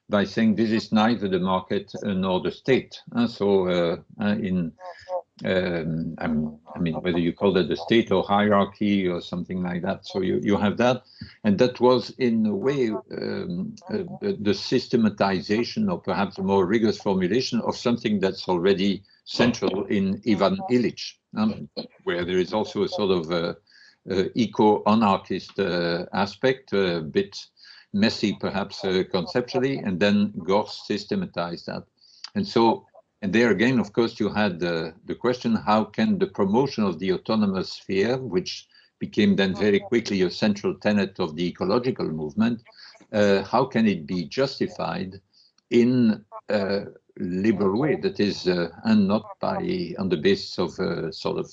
by saying this is neither the market nor the state. So I mean, whether you call it the state or hierarchy or something like that. So you have that, and that was in a way the systematization, or perhaps a more rigorous formulation of something that's already central in Ivan Illich, where there is also a sort of eco-anarchist aspect, a bit messy perhaps conceptually, and then Gorz systematized that. And so, and there again, of course, you had the question, how can the promotion of the autonomous sphere, which became then very quickly a central tenet of the ecological movement, how can it be justified in a liberal way, that is, and not on the basis of sort of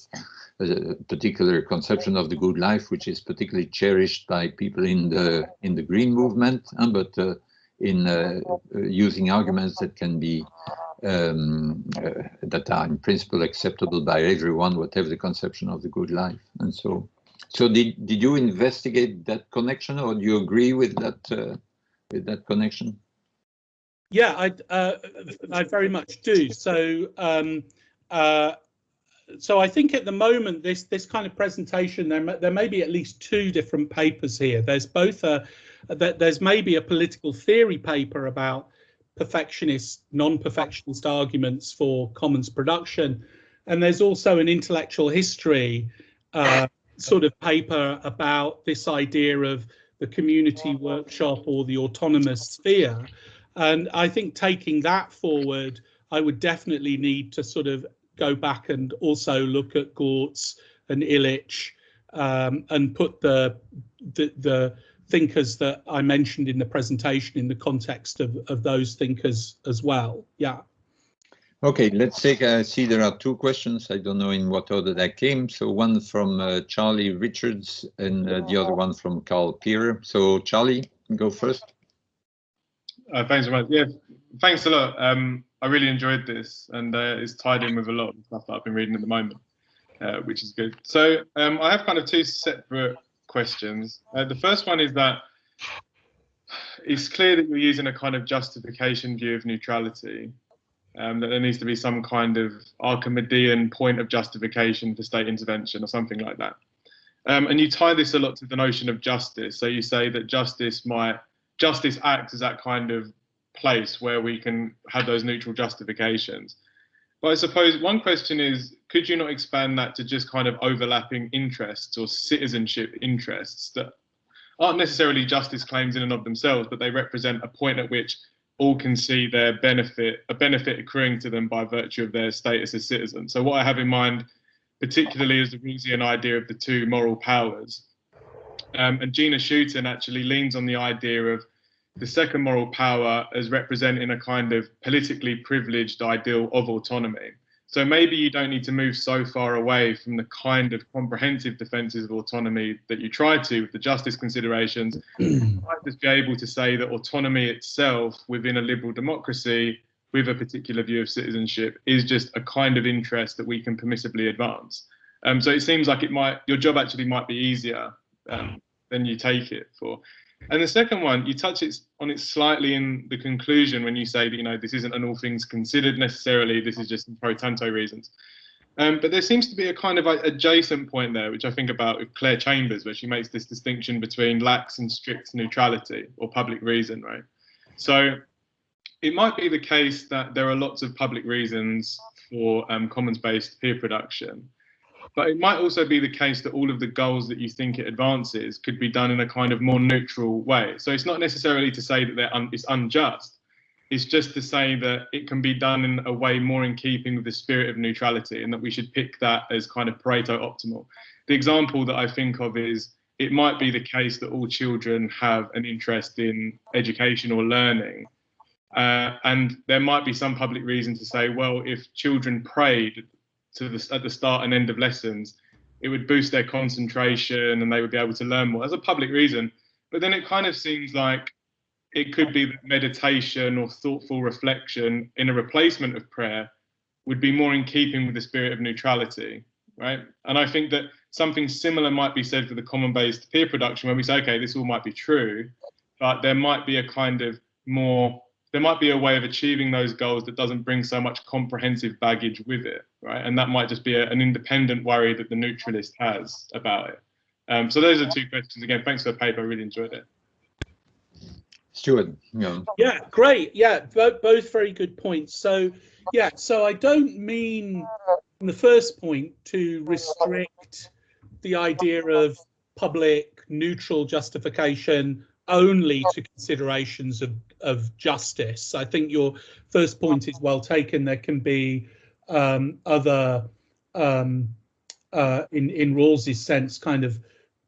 a particular conception of the good life, which is particularly cherished by people in the green movement, but in using arguments that can be that are in principle acceptable by everyone, whatever the conception of the good life. And so did you investigate that connection, or do you agree with that connection? Yeah, I very much do. So so I think at the moment this kind of presentation, there may be at least two different papers here. There's both there's maybe a political theory paper about perfectionist, non-perfectionist arguments for commons production, and there's also an intellectual history sort of paper about this idea of the community workshop or the autonomous sphere. And I think taking that forward, I would definitely need to sort of go back and also look at Gorz and Illich and put the thinkers that I mentioned in the presentation in the context of those thinkers as well. Yeah. Okay, let's take, I see there are two questions. I don't know in what order that came. So one from Charlie Richards and the other one from Carl Peer. So Charlie, go first. Thanks very much. Yeah, thanks a lot. I really enjoyed this, and it's tied in with a lot of stuff that I've been reading at the moment, which is good. So I have kind of two separate questions. The first one is that it's clear that you're using a kind of justification view of neutrality, that there needs to be some kind of Archimedean point of justification for state intervention or something like that. And you tie this a lot to the notion of justice. So you say that justice acts as that kind of place where we can have those neutral justifications. But I suppose one question is, could you not expand that to just kind of overlapping interests or citizenship interests that aren't necessarily justice claims in and of themselves, but they represent a point at which all can see their benefit, a benefit accruing to them by virtue of their status as citizens. So what I have in mind particularly is the Rawlsian idea of the two moral powers. And Gina Schutten actually leans on the idea of the second moral power as representing a kind of politically privileged ideal of autonomy. So maybe you don't need to move so far away from the kind of comprehensive defences of autonomy that you try to with the justice considerations. You might just be able to say that autonomy itself within a liberal democracy with a particular view of citizenship is just a kind of interest that we can permissibly advance. So it seems like your job actually might be easier than you take it for. And the second one, you touch on it slightly in the conclusion when you say that, this isn't an all things considered necessarily, this is just pro tanto reasons. But there seems to be a kind of adjacent point there, which I think about with Claire Chambers, where she makes this distinction between lax and strict neutrality or public reason, right? So it might be the case that there are lots of public reasons for commons-based peer production, but it might also be the case that all of the goals that you think it advances could be done in a kind of more neutral way. So it's not necessarily to say that it's unjust. It's just to say that it can be done in a way more in keeping with the spirit of neutrality, and that we should pick that as kind of Pareto optimal. The example that I think of is, it might be the case that all children have an interest in education or learning. And there might be some public reason to say, well, if children prayed at the start and end of lessons, it would boost their concentration and they would be able to learn more. As a public reason. But then it kind of seems like it could be that meditation or thoughtful reflection in a replacement of prayer would be more in keeping with the spirit of neutrality, right? And I think that something similar might be said for the common-based peer production, where we say, okay, this all might be true, but there might be a kind of there might be a way of achieving those goals that doesn't bring so much comprehensive baggage with it, right? And that might just be an independent worry that the neutralist has about it. So those are two questions. Again, thanks for the paper. I really enjoyed it. Stuart, yeah. Yeah, great. Yeah, both very good points. So, yeah, so I don't mean in the first point to restrict the idea of public neutral justification only to considerations of justice. I think your first point is well taken. There can be other, in Rawls's sense, kind of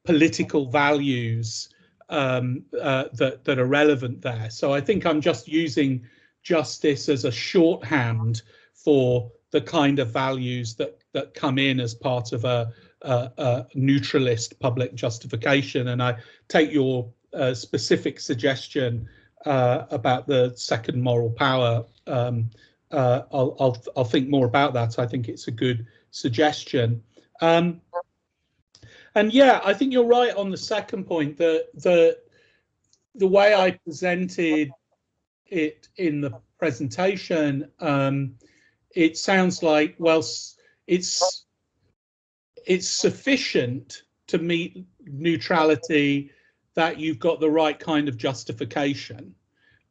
political values that are relevant there. So I think I'm just using justice as a shorthand for the kind of values that come in as part of a neutralist public justification. And I take your specific suggestion about the second moral power. I'll think more about that. I think it's a good suggestion. And yeah, I think you're right on the second point, that the way I presented it in the presentation, it sounds like, well, it's sufficient to meet neutrality that you've got the right kind of justification.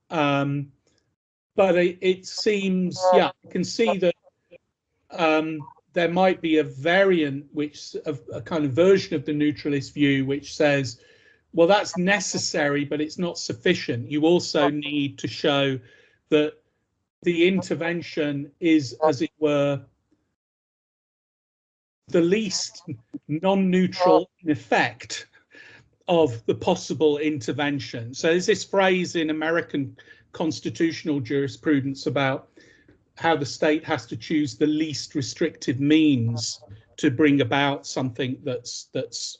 But it seems, yeah, I can see that there might be a variant, a kind of version of the neutralist view, which says, well, that's necessary, but it's not sufficient. You also need to show that the intervention is, as it were, the least non-neutral effect of the possible intervention. So there's this phrase in American constitutional jurisprudence about how the state has to choose the least restrictive means to bring about something that's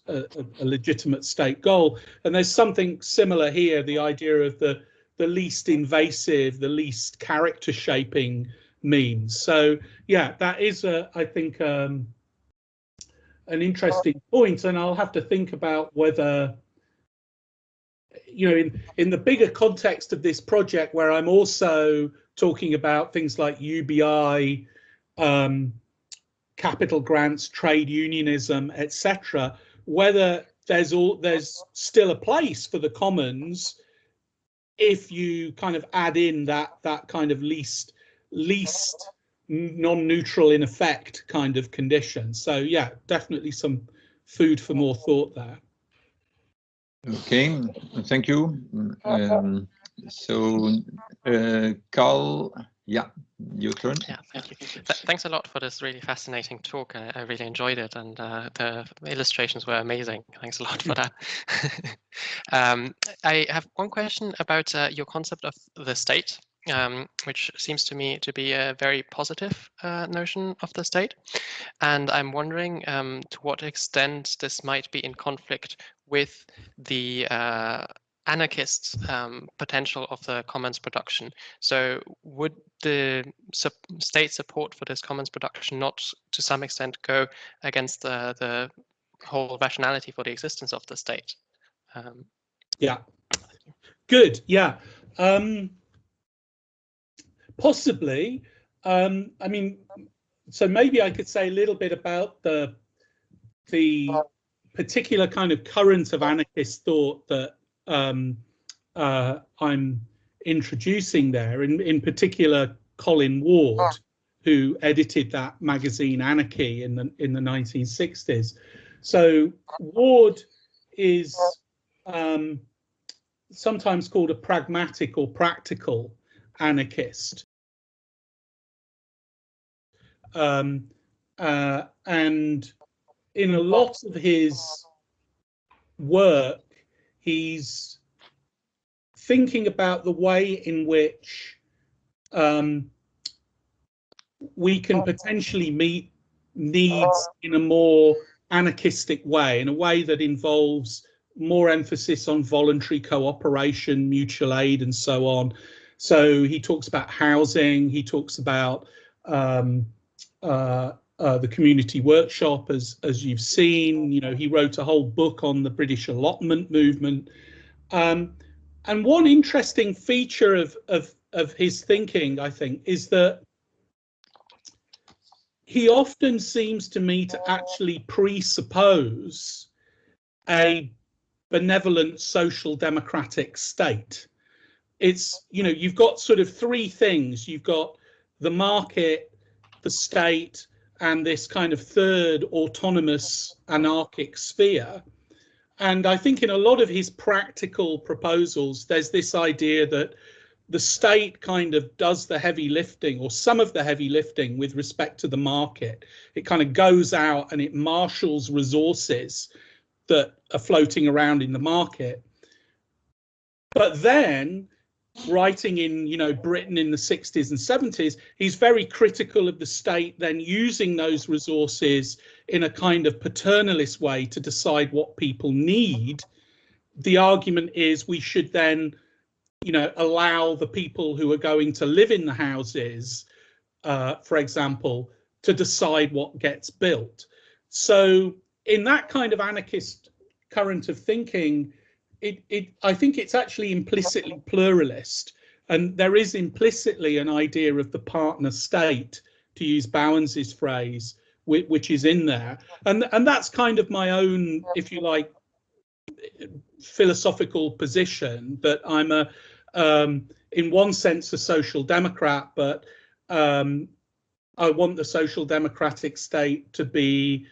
a legitimate state goal. And there's something similar here, the idea of the least invasive, the least character shaping means. So yeah, that is I think an interesting point, and I'll have to think about whether, you know, in the bigger context of this project, where I'm also talking about things like UBI, capital grants, trade unionism, etc., whether there's still a place for the commons if you kind of add in that kind of least non-neutral in effect kind of condition. So yeah, definitely some food for more thought there. Okay, thank you. So, Carl, yeah, your turn. Yeah, thank you. Thanks a lot for this really fascinating talk. I really enjoyed it, and the illustrations were amazing. Thanks a lot for that. I have one question about your concept of the state, which seems to me to be a very positive notion of the state. And I'm wondering to what extent this might be in conflict with the anarchist potential of the commons production. So would the state support for this commons production not to some extent go against the whole rationality for the existence of the state? Yeah, good. Yeah, possibly. I mean, so maybe I could say a little bit about the particular kind of current of anarchist thought that I'm introducing there, in particular Colin Ward, who edited that magazine Anarchy in the 1960s. So Ward is sometimes called a pragmatic or practical anarchist. And in a lot of his work, he's thinking about the way in which we can potentially meet needs in a more anarchistic way, in a way that involves more emphasis on voluntary cooperation, mutual aid, and so on. So he talks about housing, he talks about the community workshop, as you've seen. You know, he wrote a whole book on the British allotment movement. And one interesting feature of his thinking, I think, is that he often seems to me to actually presuppose a benevolent social democratic state. It's, you know, you've got sort of three things. You've got the market, the state, and this kind of third autonomous anarchic sphere. And I think in a lot of his practical proposals, there's this idea that the state kind of does the heavy lifting, or some of the heavy lifting, with respect to the market. It kind of goes out and it marshals resources that are floating around in the market. But then, writing in, you know, Britain in the 60s and 70s, he's very critical of the state then using those resources in a kind of paternalist way to decide what people need. The argument is we should then, you know, allow the people who are going to live in the houses, for example, to decide what gets built. So in that kind of anarchist current of thinking, I think it's actually implicitly pluralist, and there is implicitly an idea of the partner state, to use Bowens's phrase, which is in there, and that's kind of my own, if you like, philosophical position, that I'm in one sense a social democrat, but I want the social democratic state to be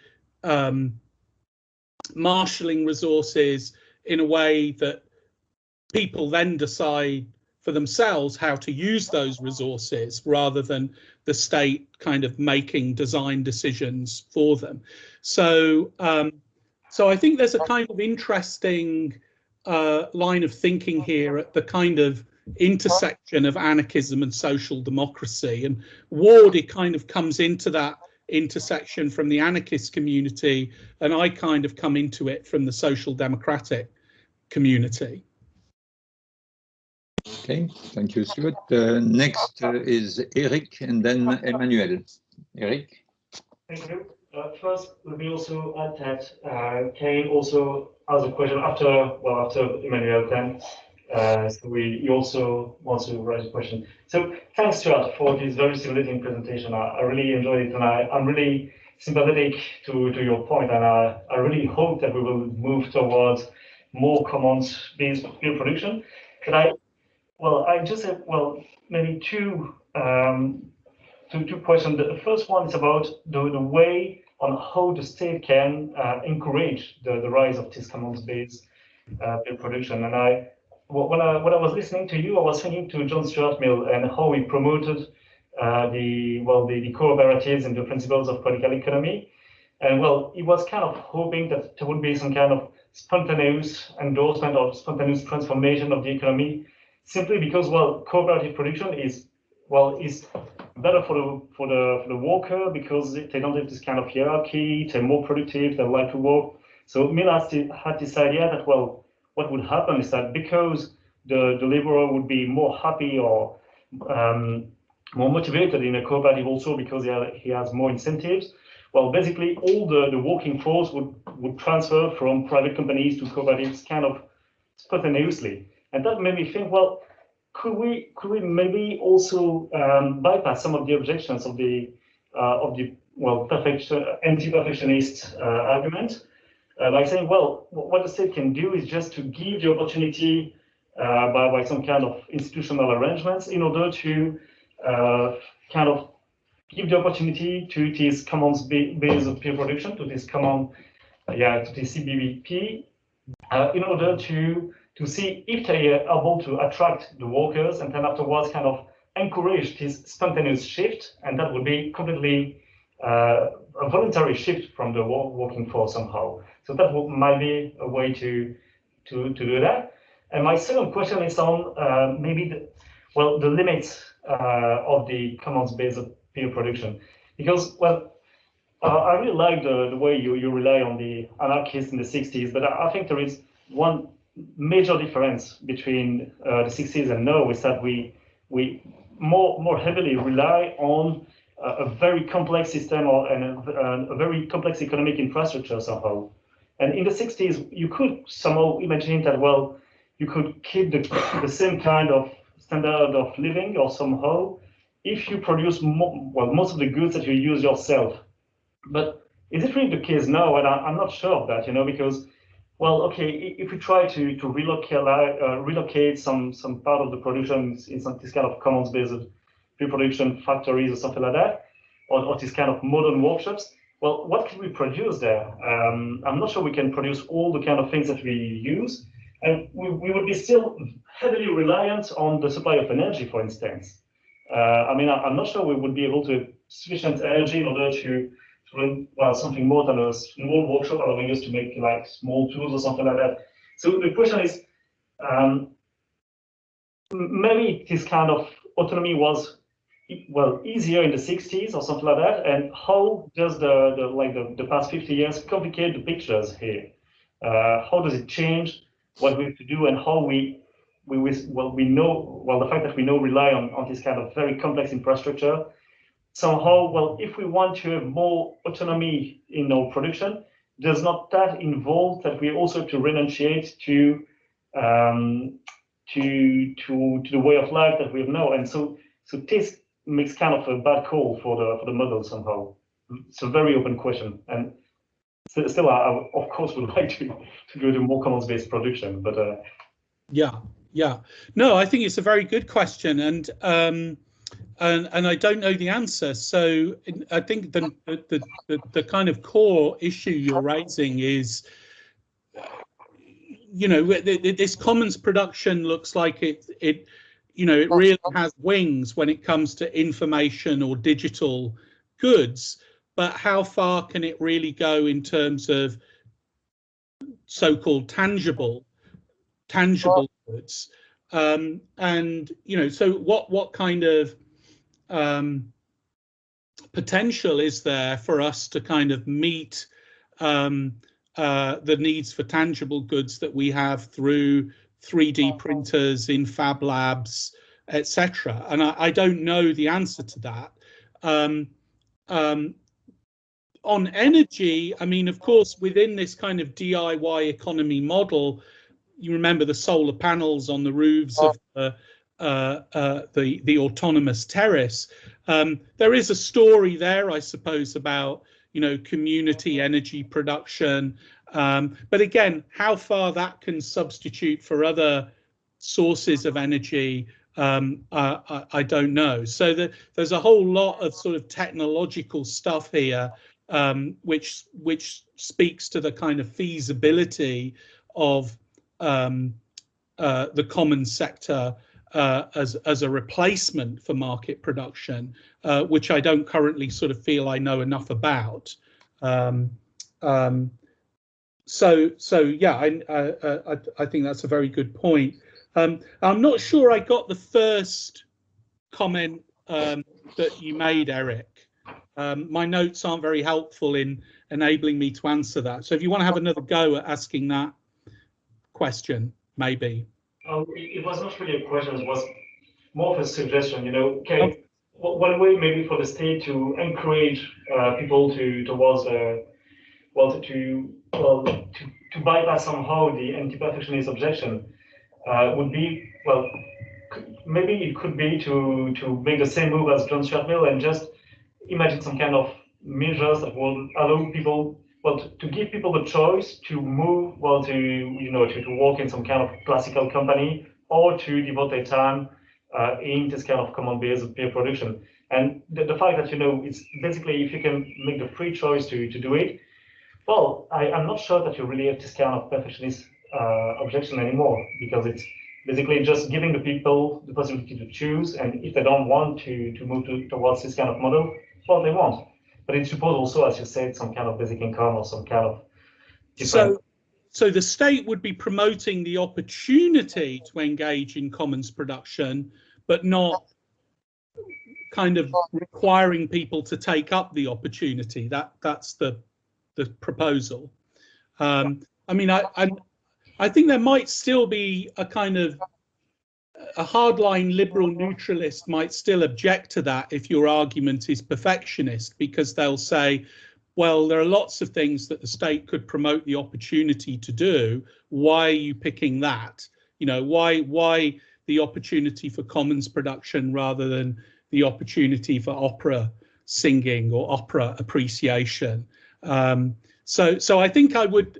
marshalling resources in a way that people then decide for themselves how to use those resources, rather than the state kind of making design decisions for them. So so I think there's a kind of interesting line of thinking here at the kind of intersection of anarchism and social democracy. And Ward, it kind of comes into that intersection from the anarchist community, and I kind of come into it from the social democratic community. Okay, thank you, Stuart. Next is Eric, and then Emmanuel. Eric. Thank you. First, let me also add that Kane also has a question after Emmanuel then. So he also wants to raise a question. So thanks, Stuart, for this very stimulating presentation. I really enjoyed it, and I'm really sympathetic to your point, and I really hope that we will move towards more commons-based field production. But I just have, maybe two questions. The first one is about the way on how the state can encourage the rise of this commons-based field production. And when I was listening to you, I was thinking to John Stuart Mill and how he promoted the cooperatives and the principles of political economy. And he was kind of hoping that there would be some kind of spontaneous endorsement or spontaneous transformation of the economy, simply because cooperative production is better for the worker, because they don't have this kind of hierarchy. They're more productive. They like to work. So Mill had this idea that what would happen is that because the laborer would be more happy or more motivated in a cooperative, also because he has more incentives. Basically all the working force would transfer from private companies to cooperatives kind of spontaneously, and that made me think, could we maybe also bypass some of the objections of the anti-perfectionist argument by saying, what the state can do is just to give the opportunity by some kind of institutional arrangements in order to kind of give the opportunity to this commons-based peer production, to this common, to this CBP, in order to see if they are able to attract the workers and then afterwards kind of encourage this spontaneous shift, and that would be completely a voluntary shift from the working force somehow. So that might be a way to do that. And my second question is on maybe the limits of the commons-based peer production, because I really like the way you rely on the anarchists in the 60s, but I think there is one major difference between the 60s and now, is that we more heavily rely on a very complex system and a very complex economic infrastructure somehow. And in the 60s, you could somehow imagine that, well, you could keep the same kind of standard of living, or somehow, if you produce most of the goods that you use yourself. But is it really the case now? And I'm not sure of that, because, well, okay, if we try to relocate some part of the production in this kind of commons-based pre-production factories or something like that, or this kind of modern workshops, well, what can we produce there? I'm not sure we can produce all the kind of things that we use, and we would be still heavily reliant on the supply of energy, for instance. I mean, I'm not sure we would be able to sufficient energy in order to something more than a small workshop allowing us to make like small tools or something like that. So the question is, maybe this kind of autonomy was easier in the 60s or something like that, and how does the past 50 years complicate the pictures here? How does it change what we have to do, and how we know the fact that we now rely on this kind of very complex infrastructure somehow, if we want to have more autonomy in our production, does not that involve that we also have to renunciate to the way of life that we have now? And so this makes kind of a bad call for the model somehow. It's a very open question, and still, I of course would like to go to more commons-based production, but yeah, no, I think it's a very good question, and I don't know the answer. So I think the kind of core issue you're raising is, this commons production looks like it really has wings when it comes to information or digital goods, but how far can it really go in terms of so-called tangible goods? And so what kind of potential is there for us to kind of meet the needs for tangible goods that we have through 3D printers in Fab Labs, etc.? And I don't know the answer to that. On energy, I mean, of course, within this kind of DIY economy model, you remember the solar panels on the roofs of the autonomous terrace. There is a story there, I suppose, about community energy production, but again, how far that can substitute for other sources of energy, I don't know. So there's a whole lot of sort of technological stuff here, which speaks to the kind of feasibility of the commons sector as a replacement for market production, which I don't currently sort of feel I know enough about. So yeah, I think that's a very good point. I'm not sure I got the first comment that you made, Eric. My notes aren't very helpful in enabling me to answer that. So if you want to have another go at asking that question, maybe. It was not really a question, it was more of a suggestion, okay, one way maybe for the state to encourage people to bypass somehow the anti-perfectionist objection would be, maybe it could be to make the same move as John Stuart Mill and just imagine some kind of measures that will allow people, to give people the choice to move, to work in some kind of classical company or to devote their time in this kind of common-based peer production. And the fact that, it's basically if you can make the free choice to do it, well, I'm not sure that you really have this kind of perfectionist objection anymore, because it's basically just giving the people the possibility to choose, and if they don't want to move towards this kind of model, well, they won't. But it supposes also, as you said, some kind of basic income or some kind of different. So the state would be promoting the opportunity to engage in commons production, but not kind of requiring people to take up the opportunity. That's the proposal. I mean, I think there might still be a kind of a hardline liberal neutralist might still object to that if your argument is perfectionist, because they'll say, well, there are lots of things that the state could promote the opportunity to do. Why are you picking that? Why the opportunity for commons production rather than the opportunity for opera singing or opera appreciation? So I think I would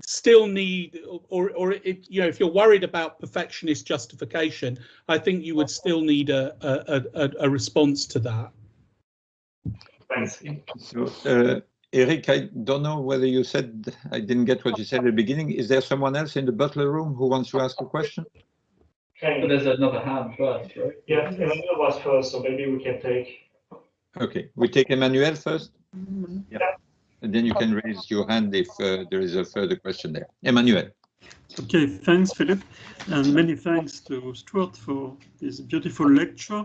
still need, or if you're worried about perfectionist justification, I think you would still need a response to that. Thanks. So, Eric, I don't know whether you said, I didn't get what you said at the beginning. Is there someone else in the Butler room who wants to ask a question? But there's another hand first, right? Yeah, Emmanuel was first, so maybe we can take. Okay, we take Emmanuel first. Yeah. And then you can raise your hand if there is a further question there. Emmanuel. Okay, thanks, Philippe, and many thanks to Stuart for this beautiful lecture.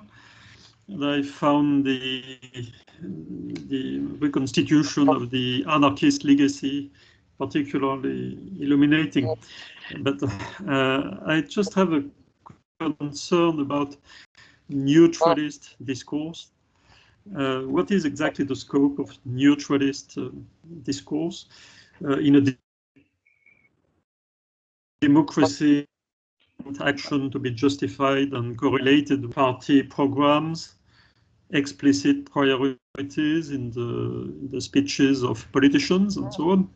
And I found the reconstitution of the anarchist legacy particularly illuminating. But I just have a concern about neutralist discourse. What is exactly the scope of neutralist discourse in a democracy? Action to be justified and correlated with party programs, explicit priorities in the speeches of politicians and so on.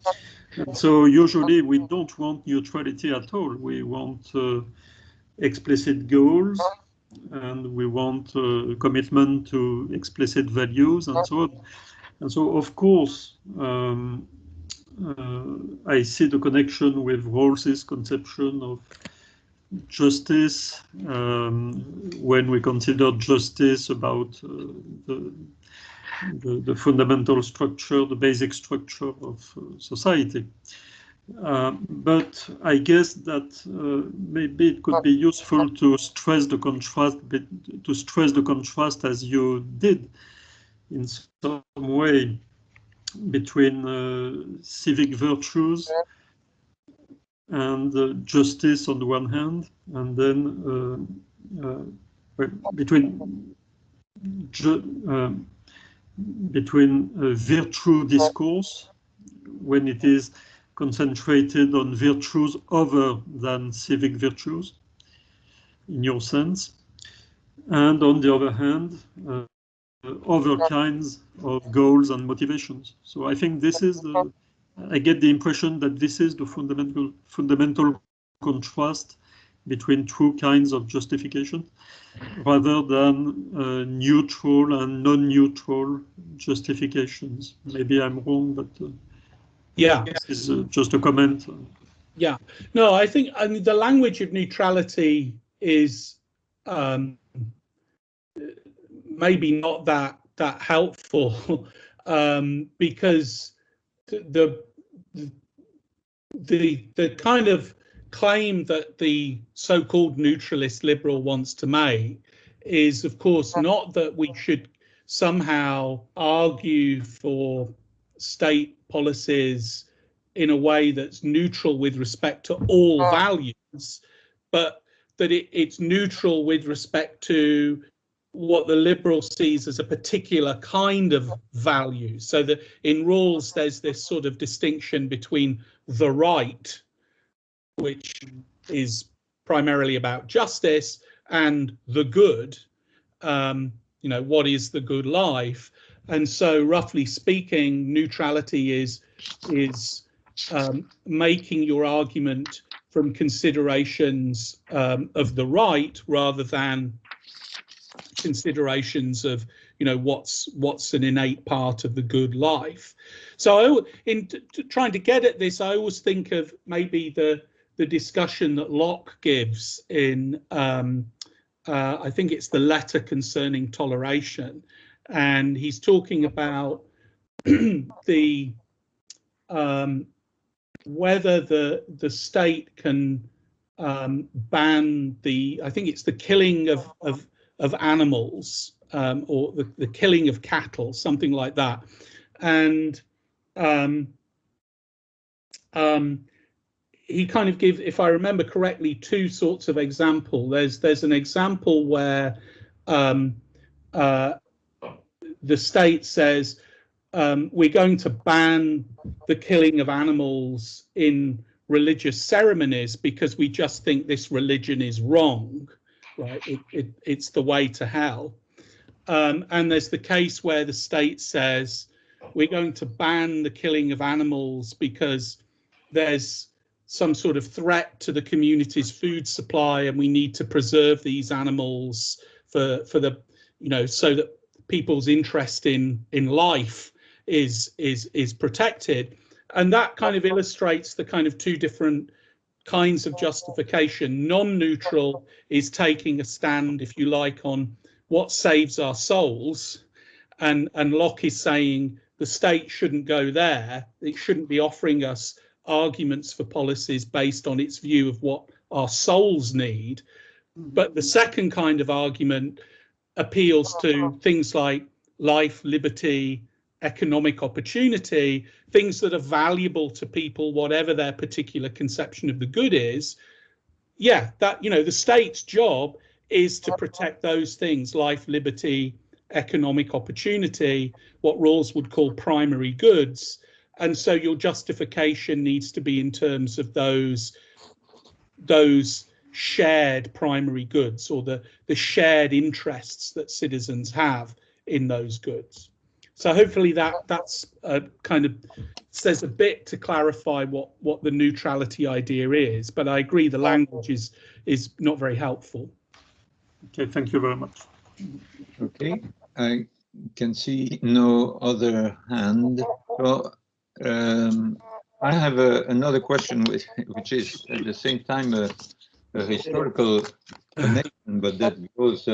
And so usually we don't want neutrality at all. We want explicit goals, and we want commitment to explicit values and so on. And so, of course, I see the connection with Rawls's conception of justice when we consider justice about the fundamental structure, the basic structure of society. But I guess that maybe it could be useful to stress the contrast, as you did in some way, between civic virtues and justice on the one hand, and then between virtue discourse when it is concentrated on virtues other than civic virtues, in your sense, and on the other hand, other kinds of goals and motivations. So I think this is I get the impression that this is the fundamental contrast between two kinds of justification, rather than neutral and non-neutral justifications. Maybe I'm wrong, but yeah, this is just a comment. Yeah, no, I mean, the language of neutrality is maybe not that helpful because the kind of claim that the so-called neutralist liberal wants to make is, of course, not that we should somehow argue for state policies in a way that's neutral with respect to all values, but that it's neutral with respect to what the liberal sees as a particular kind of value. So that in Rawls, there's this sort of distinction between the right, which is primarily about justice, and the good, what is the good life? And so, roughly speaking, neutrality is making your argument considerations of the right rather than considerations of, you know, what's an innate part of the good life. So in trying to get at this, I always think of maybe the discussion that Locke gives in I think it's the letter concerning toleration, and he's talking about the whether the state can ban I think it's the killing of animals or the killing of cattle, something like that. And he kind of gives, if I remember correctly, two sorts of example. There's an example where the state says we're going to ban the killing of animals in religious ceremonies because we just think this religion is wrong, right? It's the way to hell. And there's the case where the state says we're going to ban the killing of animals because there's some sort of threat to the community's food supply, and we need to preserve these animals for the, you know, so that people's interest in life is protected. And that kind of illustrates the kind of two different kinds of justification. Non-neutral is taking a stand, if you like, on what saves our souls, and Locke is saying the state shouldn't go there. It shouldn't be offering us arguments for policies based on its view of what our souls need. But the second kind of argument appeals to things like life, liberty, economic opportunity, things that are valuable to people, whatever their particular conception of the good is. Yeah, that, you know, the state's job is to protect those things, life, liberty, economic opportunity, what Rawls would call primary goods. And so your justification needs to be in terms of those shared primary goods, or the shared interests that citizens have in those goods. So hopefully that's kind of says a bit to clarify what the neutrality idea is. But I agree the language is not very helpful. Okay, thank you very much. Okay, I can see no other hand. So I have another question, which is at the same time a historical connection, but that goes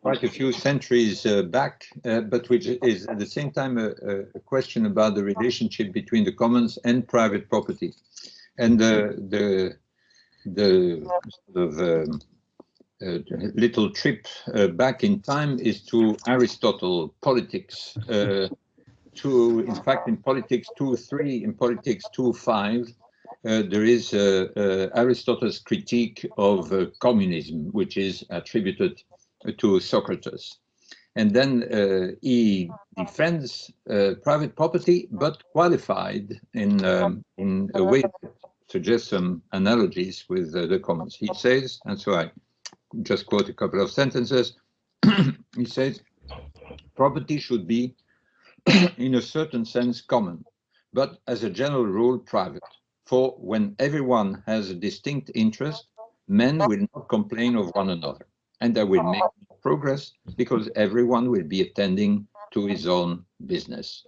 quite a few centuries back, but which is at the same time a question about the relationship between the commons and private property. And the sort of little trip back in time is to Aristotle politics. In fact, in politics 2.3, in politics 2.5, there is Aristotle's critique of communism, which is attributed to Socrates. And then he defends private property, but qualified in a way that suggests some analogies with the commons. He says, and so I just quote a couple of sentences, he says, property should be, in a certain sense, common, but as a general rule, private. For when everyone has a distinct interest, men will not complain of one another, and they will make progress because everyone will be attending to his own business.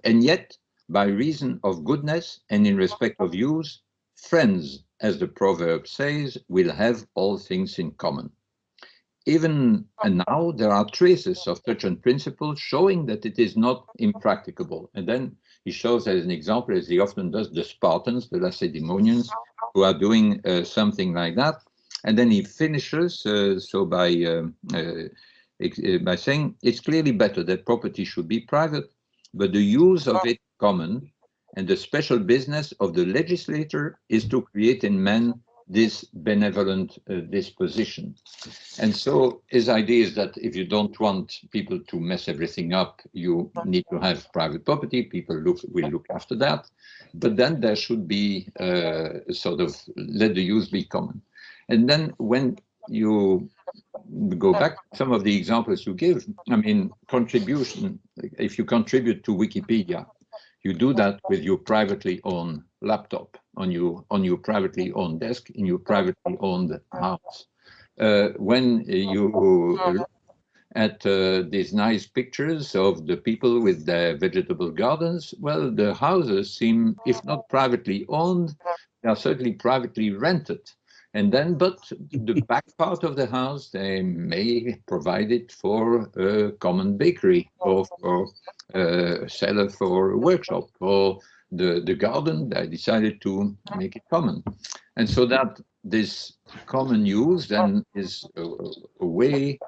And yet, by reason of goodness and in respect of use, friends, as the proverb says, will have all things in common. Even now, there are traces of such a principle showing that it is not impracticable. And then he shows as an example, as he often does, the Spartans, the Lacedaemonians, who are doing something like that. And then he finishes by saying it's clearly better that property should be private, but the use of it common, and the special business of the legislator is to create in men this benevolent disposition. And so his idea is that if you don't want people to mess everything up, you need to have private property. People will look after that. But then there should be sort of let the use be common. And then when you go back to some of the examples you give, I mean, contribution, if you contribute to Wikipedia, You do that with your privately owned laptop, on your privately owned desk, in your privately owned house. When you look at these nice pictures of the people with their vegetable gardens, well, the houses seem, if not privately owned, they are certainly privately rented. And then, but the back part of the house, they may provide it for a common bakery, or for a cellar for a workshop, or the garden, they decided to make it common. And so that this common use then is a way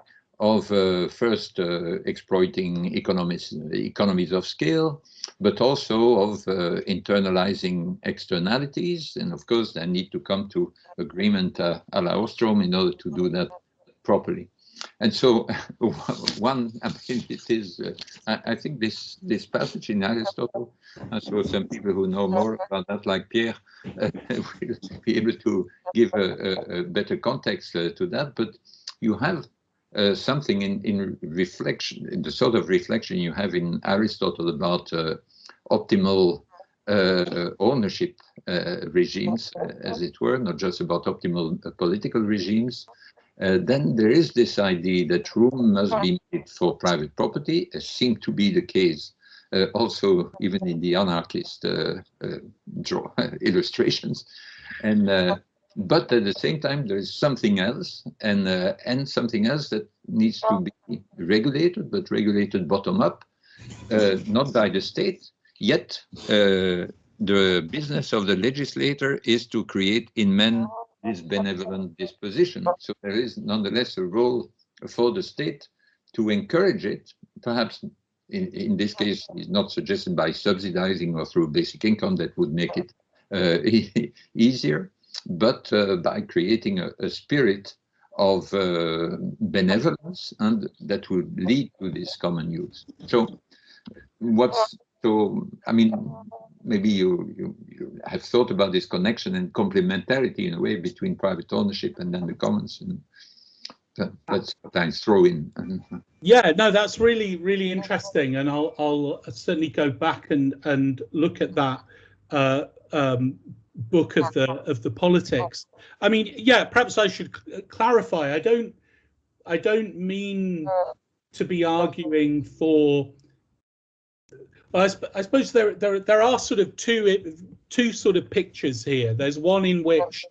of first exploiting economies of scale, but also of internalizing externalities. And of course, they need to come to agreement à la Ostrom in order to do that properly. And so one, I mean, it is, I think this passage in Aristotle, so some people who know more about that, like Pierre, will be able to give a better context to that. But you have something in reflection, in the sort of reflection you have in Aristotle about optimal ownership regimes, as it were, not just about optimal political regimes. Then there is this idea that room must be made for private property, as seemed to be the case also even in the anarchist illustrations. And but at the same time, there is something else, and something else that needs to be regulated, but regulated bottom up, not by the state. Yet the business of the legislator is to create in men this benevolent disposition. So there is nonetheless a role for the state to encourage it, perhaps in this case is not suggested by subsidizing or through basic income, that would make it easier, but by creating a spirit of benevolence, and that would lead to this common use. So I mean, maybe you have thought about this connection and complementarity in a way between private ownership and then the commons, and let's sometimes throw in. Yeah, no, that's really interesting, and I'll certainly go back and look at that book of the politics. I mean, yeah, perhaps I should clarify. I don't mean to be arguing for. I suppose there are sort of two sort of pictures here. There's one in which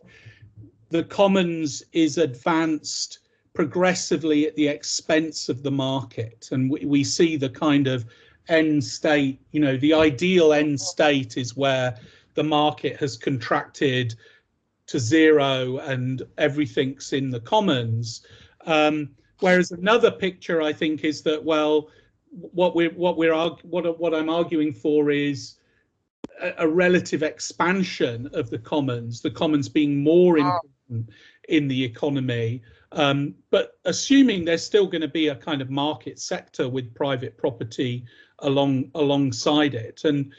the commons is advanced progressively at the expense of the market, and we see the kind of end state. You know, the ideal end state is where the market has contracted to zero and everything's in the commons. Whereas another picture, I think, is that, well, what I'm arguing for is a relative expansion of the commons being more important in the economy, but assuming there's still going to be a kind of market sector with private property alongside it. And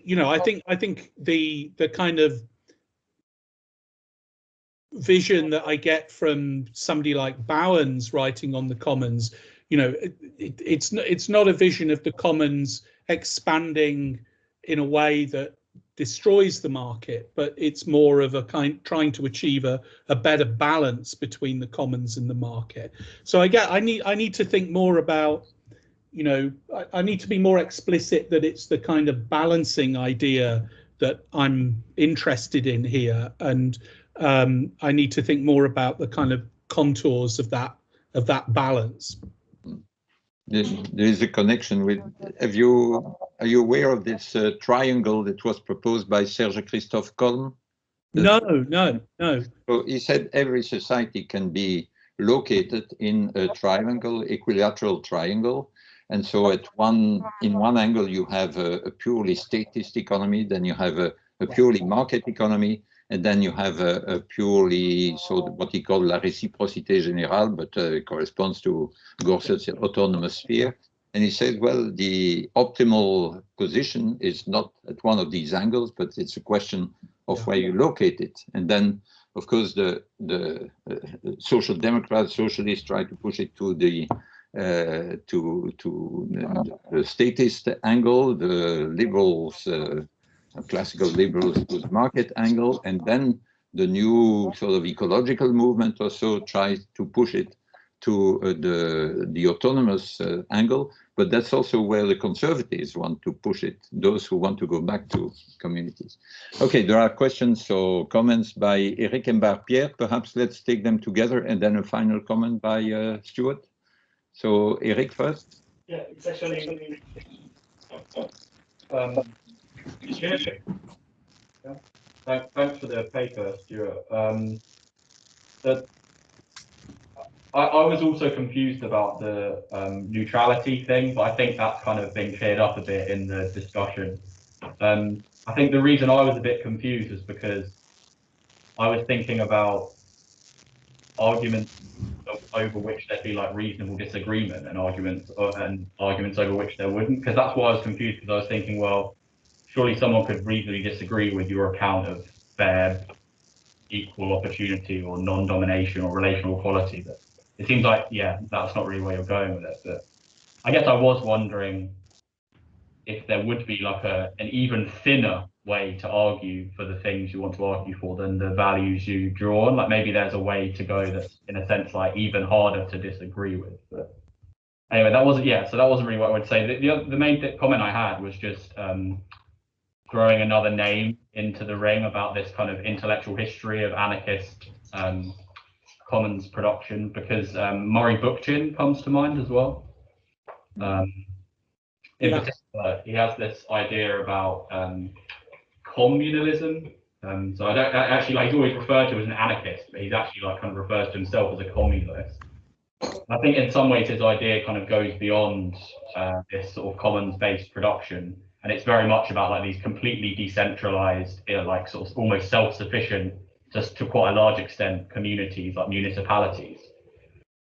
you know, I think the kind of vision that I get from somebody like Bowen's writing on the commons, you know, it's not a vision of the commons expanding in a way that destroys the market, but it's more of a kind trying to achieve a better balance between the commons and the market. So I need to think more about, you know, I need to be more explicit that it's the kind of balancing idea that I'm interested in here, and I need to think more about the kind of contours of that balance. There is a connection with. Are you aware of this triangle that was proposed by Serge Christophe Colm? No. So he said every society can be located in a triangle, equilateral triangle. And so in one angle you have a purely statist economy, then you have a purely market economy, and then you have a purely, so what he called la réciprocité générale, but it corresponds to Gorset's autonomous sphere. And he said, well, the optimal position is not at one of these angles, but it's a question of where you locate it. And then, of course, the social democrats, socialists try to push it to the to the statist angle, the liberals, classical liberals to the market angle, and then the new sort of ecological movement also tries to push it to the autonomous angle, but that's also where the conservatives want to push it, those who want to go back to communities. Okay, there are questions or comments by Eric and by Pierre. Perhaps let's take them together and then a final comment by Stuart. So Eric first. Yeah, it's actually thanks for the paper, Stuart. I was also confused about the neutrality thing, but I think that's kind of been cleared up a bit in the discussion. I think the reason I was a bit confused is because I was thinking about arguments over which there'd be like reasonable disagreement and arguments over which there wouldn't, because that's why I was confused, because I was thinking, well, surely someone could reasonably disagree with your account of fair, equal opportunity or non-domination or relational equality, but it seems like, yeah, that's not really where you're going with it. But I guess I was wondering if there would be like an even thinner way to argue for the things you want to argue for than the values you draw on. Like maybe there's a way to go that's in a sense like even harder to disagree with. But anyway, that wasn't really what I would say. The main comment I had was just throwing another name into the ring about this kind of intellectual history of anarchist commons production, because Murray Bookchin comes to mind as well. In particular, he has this idea about communalism. So I don't actually, like, he's always referred to as an anarchist, but he's actually like kind of refers to himself as a communalist. I think in some ways his idea kind of goes beyond this sort of commons-based production, and it's very much about like these completely decentralized, like sort of almost self-sufficient, just to quite a large extent, communities like municipalities.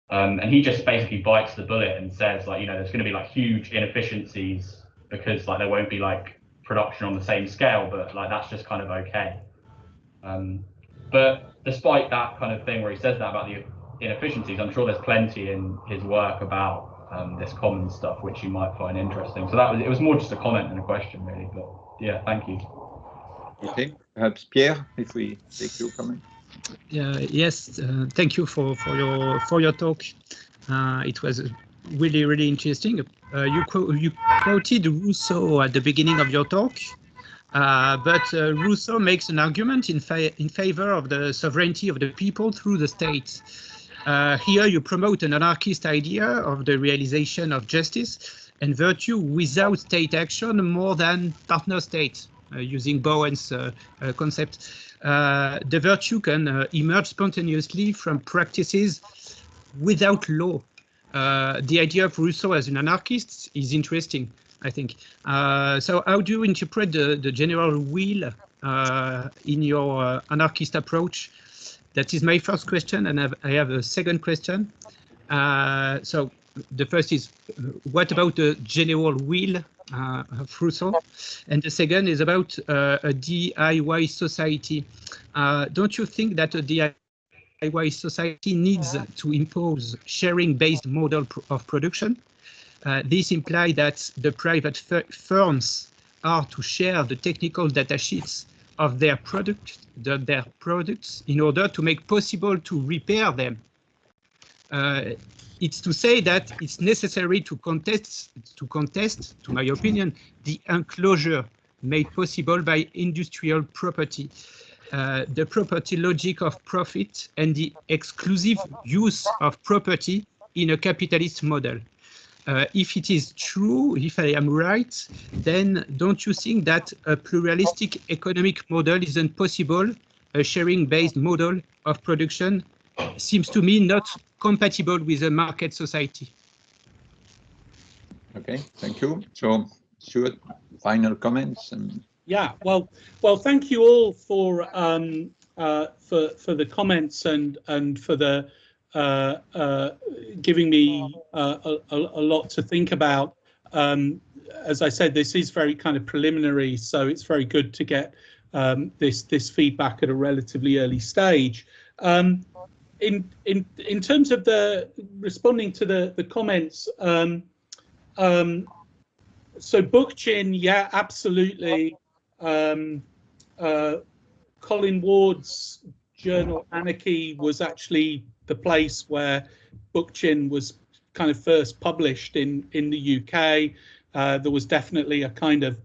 And he just basically bites the bullet and says, like, you know, there's going to be like huge inefficiencies because like there won't be like production on the same scale, but like that's just kind of okay. But despite that kind of thing where he says that about the inefficiencies, I'm sure there's plenty in his work about this common stuff which you might find interesting. So it was more just a comment than a question, really. But yeah, thank you. Okay, perhaps Pierre, if we take your comment. Yes, thank you for your talk. It was really interesting. You quoted Rousseau at the beginning of your talk, but Rousseau makes an argument in favor of the sovereignty of the people through the state. Here you promote an anarchist idea of the realization of justice and virtue without state action more than partner state, using Bowen's concept. The virtue can emerge spontaneously from practices without law. The idea of Rousseau as an anarchist is interesting, I think. So how do you interpret the general will in your anarchist approach? That is my first question, and I have a second question. So the first is, what about the general will of Rousseau? And the second is about a DIY society. Don't you think that a DIY society needs to impose sharing-based model of production? This implies that the private firms are to share the technical data sheets of their products in order to make possible to repair them. It's to say that it's necessary to contest, to my opinion, the enclosure made possible by industrial property, the property logic of profit and the exclusive use of property in a capitalist model. If it is true, if I am right, then don't you think that a pluralistic economic model isn't possible? A sharing-based model of production seems to me not compatible with a market society. Okay, thank you. So, Stuart, final comments. Yeah, well, thank you all for the comments and for the giving me a lot to think about. As I said, this is very kind of preliminary, so it's very good to get this feedback at a relatively early stage. in terms of the responding to the comments, so Bookchin, yeah, absolutely. Colin Ward's journal Anarchy was actually the place where Bookchin was kind of first published in the UK. There was definitely a kind of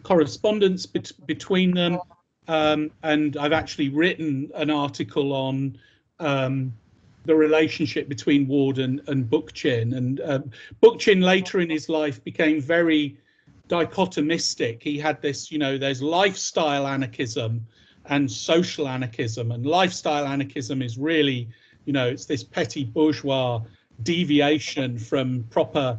correspondence between them, and I've actually written an article on the relationship between Ward and Bookchin. And Bookchin later in his life became very dichotomistic. He had this, you know, there's lifestyle anarchism and social anarchism, and lifestyle anarchism is really, you know, it's this petty bourgeois deviation from proper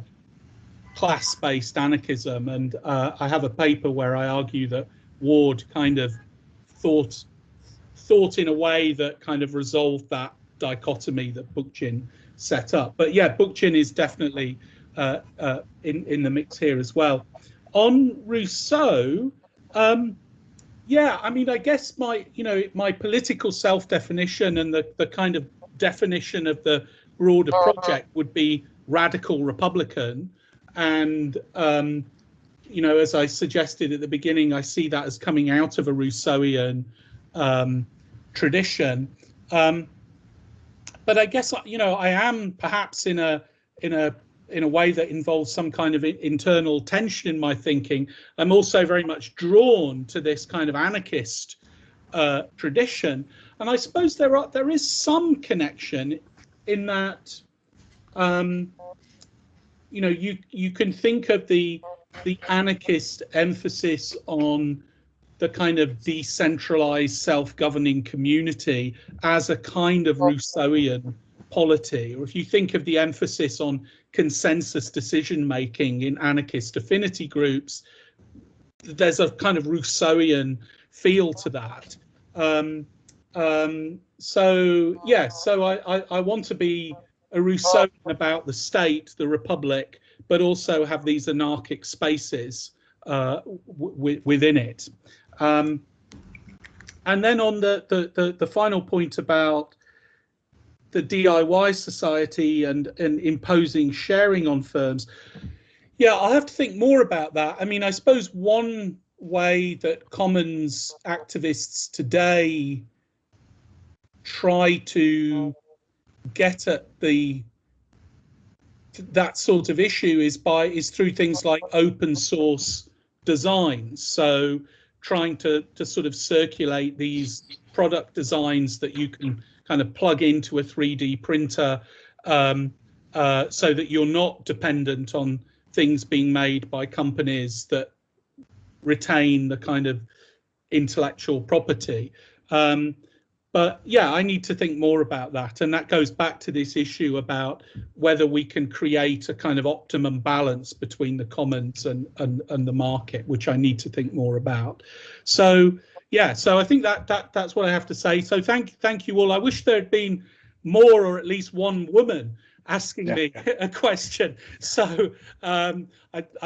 class-based anarchism. And I have a paper where I argue that Ward kind of thought in a way that kind of resolved that dichotomy that Bookchin set up. But yeah, Bookchin is definitely in the mix here as well. On Rousseau, yeah, I mean, I guess my political self-definition and the kind of definition of the broader project would be radical Republican. And, you know, as I suggested at the beginning, I see that as coming out of a Rousseauian tradition. But I guess, you know, I am perhaps in a way that involves some kind of internal tension in my thinking. I'm also very much drawn to this kind of anarchist tradition, and I suppose there is some connection in that. You know, you can think of the anarchist emphasis on the kind of decentralized self-governing community as a kind of Rousseauian polity, or if you think of the emphasis on consensus decision making in anarchist affinity groups, there's a kind of Rousseauian feel to that. So yeah, so I want to be a Rousseauian about the state, the republic, but also have these anarchic spaces within it. And then on the final point about the DIY society and imposing sharing on firms, yeah, I'll have to think more about that. I mean, I suppose one way that Commons activists today try to get at that sort of issue is through things like open source designs. So trying to sort of circulate these product designs that you can kind of plug into a 3D printer, so that you're not dependent on things being made by companies that retain the kind of intellectual property. But yeah, I need to think more about that. And that goes back to this issue about whether we can create a kind of optimum balance between the commons and the market, which I need to think more about. So yeah, so I think that's what I have to say. So thank you all. I wish there had been more, or at least one woman asking me a question. So I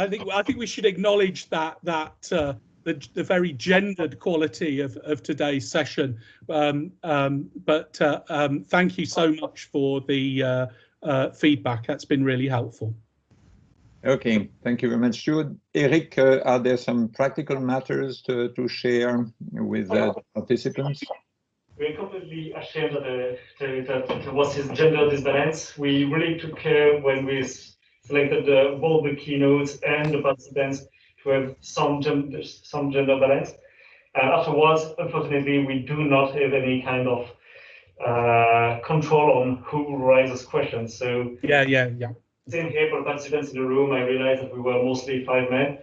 think we should acknowledge that the very gendered quality of today's session, but thank you so much for the feedback. That's been really helpful. Okay, thank you very much, Stuart. Eric, are there some practical matters to share with the participants? We're completely ashamed that there was this gender disbalance. We really took care when we selected both the keynotes and the participants to have some gender balance. And afterwards, unfortunately, we do not have any kind of control on who raises questions. So yeah. Same here for participants in the room. I realized that we were mostly 5 men.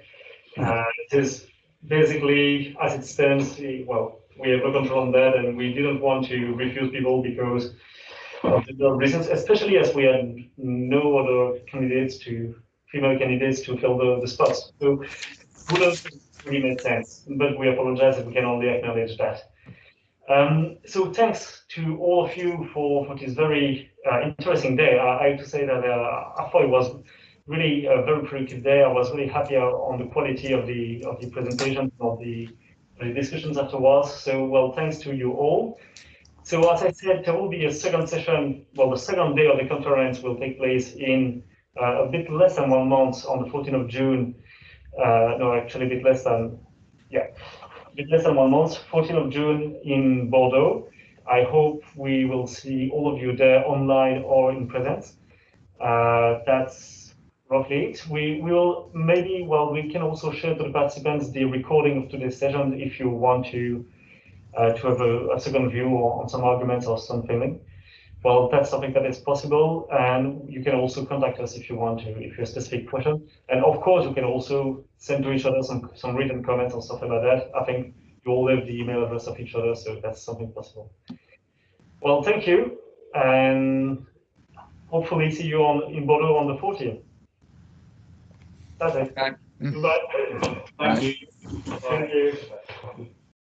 It is basically, as it stands, well, we have no control on that, and we didn't want to refuse people because of the reasons, especially as we had no other female candidates to fill the spots. So wouldn't really make sense, but we apologize if we can only acknowledge that. So thanks to all of you for this very interesting day. I have to say that I thought it was really a very productive day. I was really happy on the quality of the presentation, of the discussions afterwards. So well, thanks to you all. So as I said, there will be a second session. Well, the second day of the conference will take place in a bit less than 1 month on the 14th of June. No, actually a bit less than, yeah, a bit less than 1 month, 14th of June in Bordeaux. I hope we will see all of you there online or in presence. That's roughly it. We will maybe, well, we can also share to the participants the recording of today's session if you want to have a second view on some arguments or some feeling. Well, that's something that is possible, and you can also contact us if you want to, if you have a specific question. And of course, you can also send to each other some written comments or something like that. I think you all have the email address of each other, so that's something possible. Well, thank you, and hopefully see you in Bordeaux on the 14th. That's it. Okay. Goodbye. Thank you. Thank you.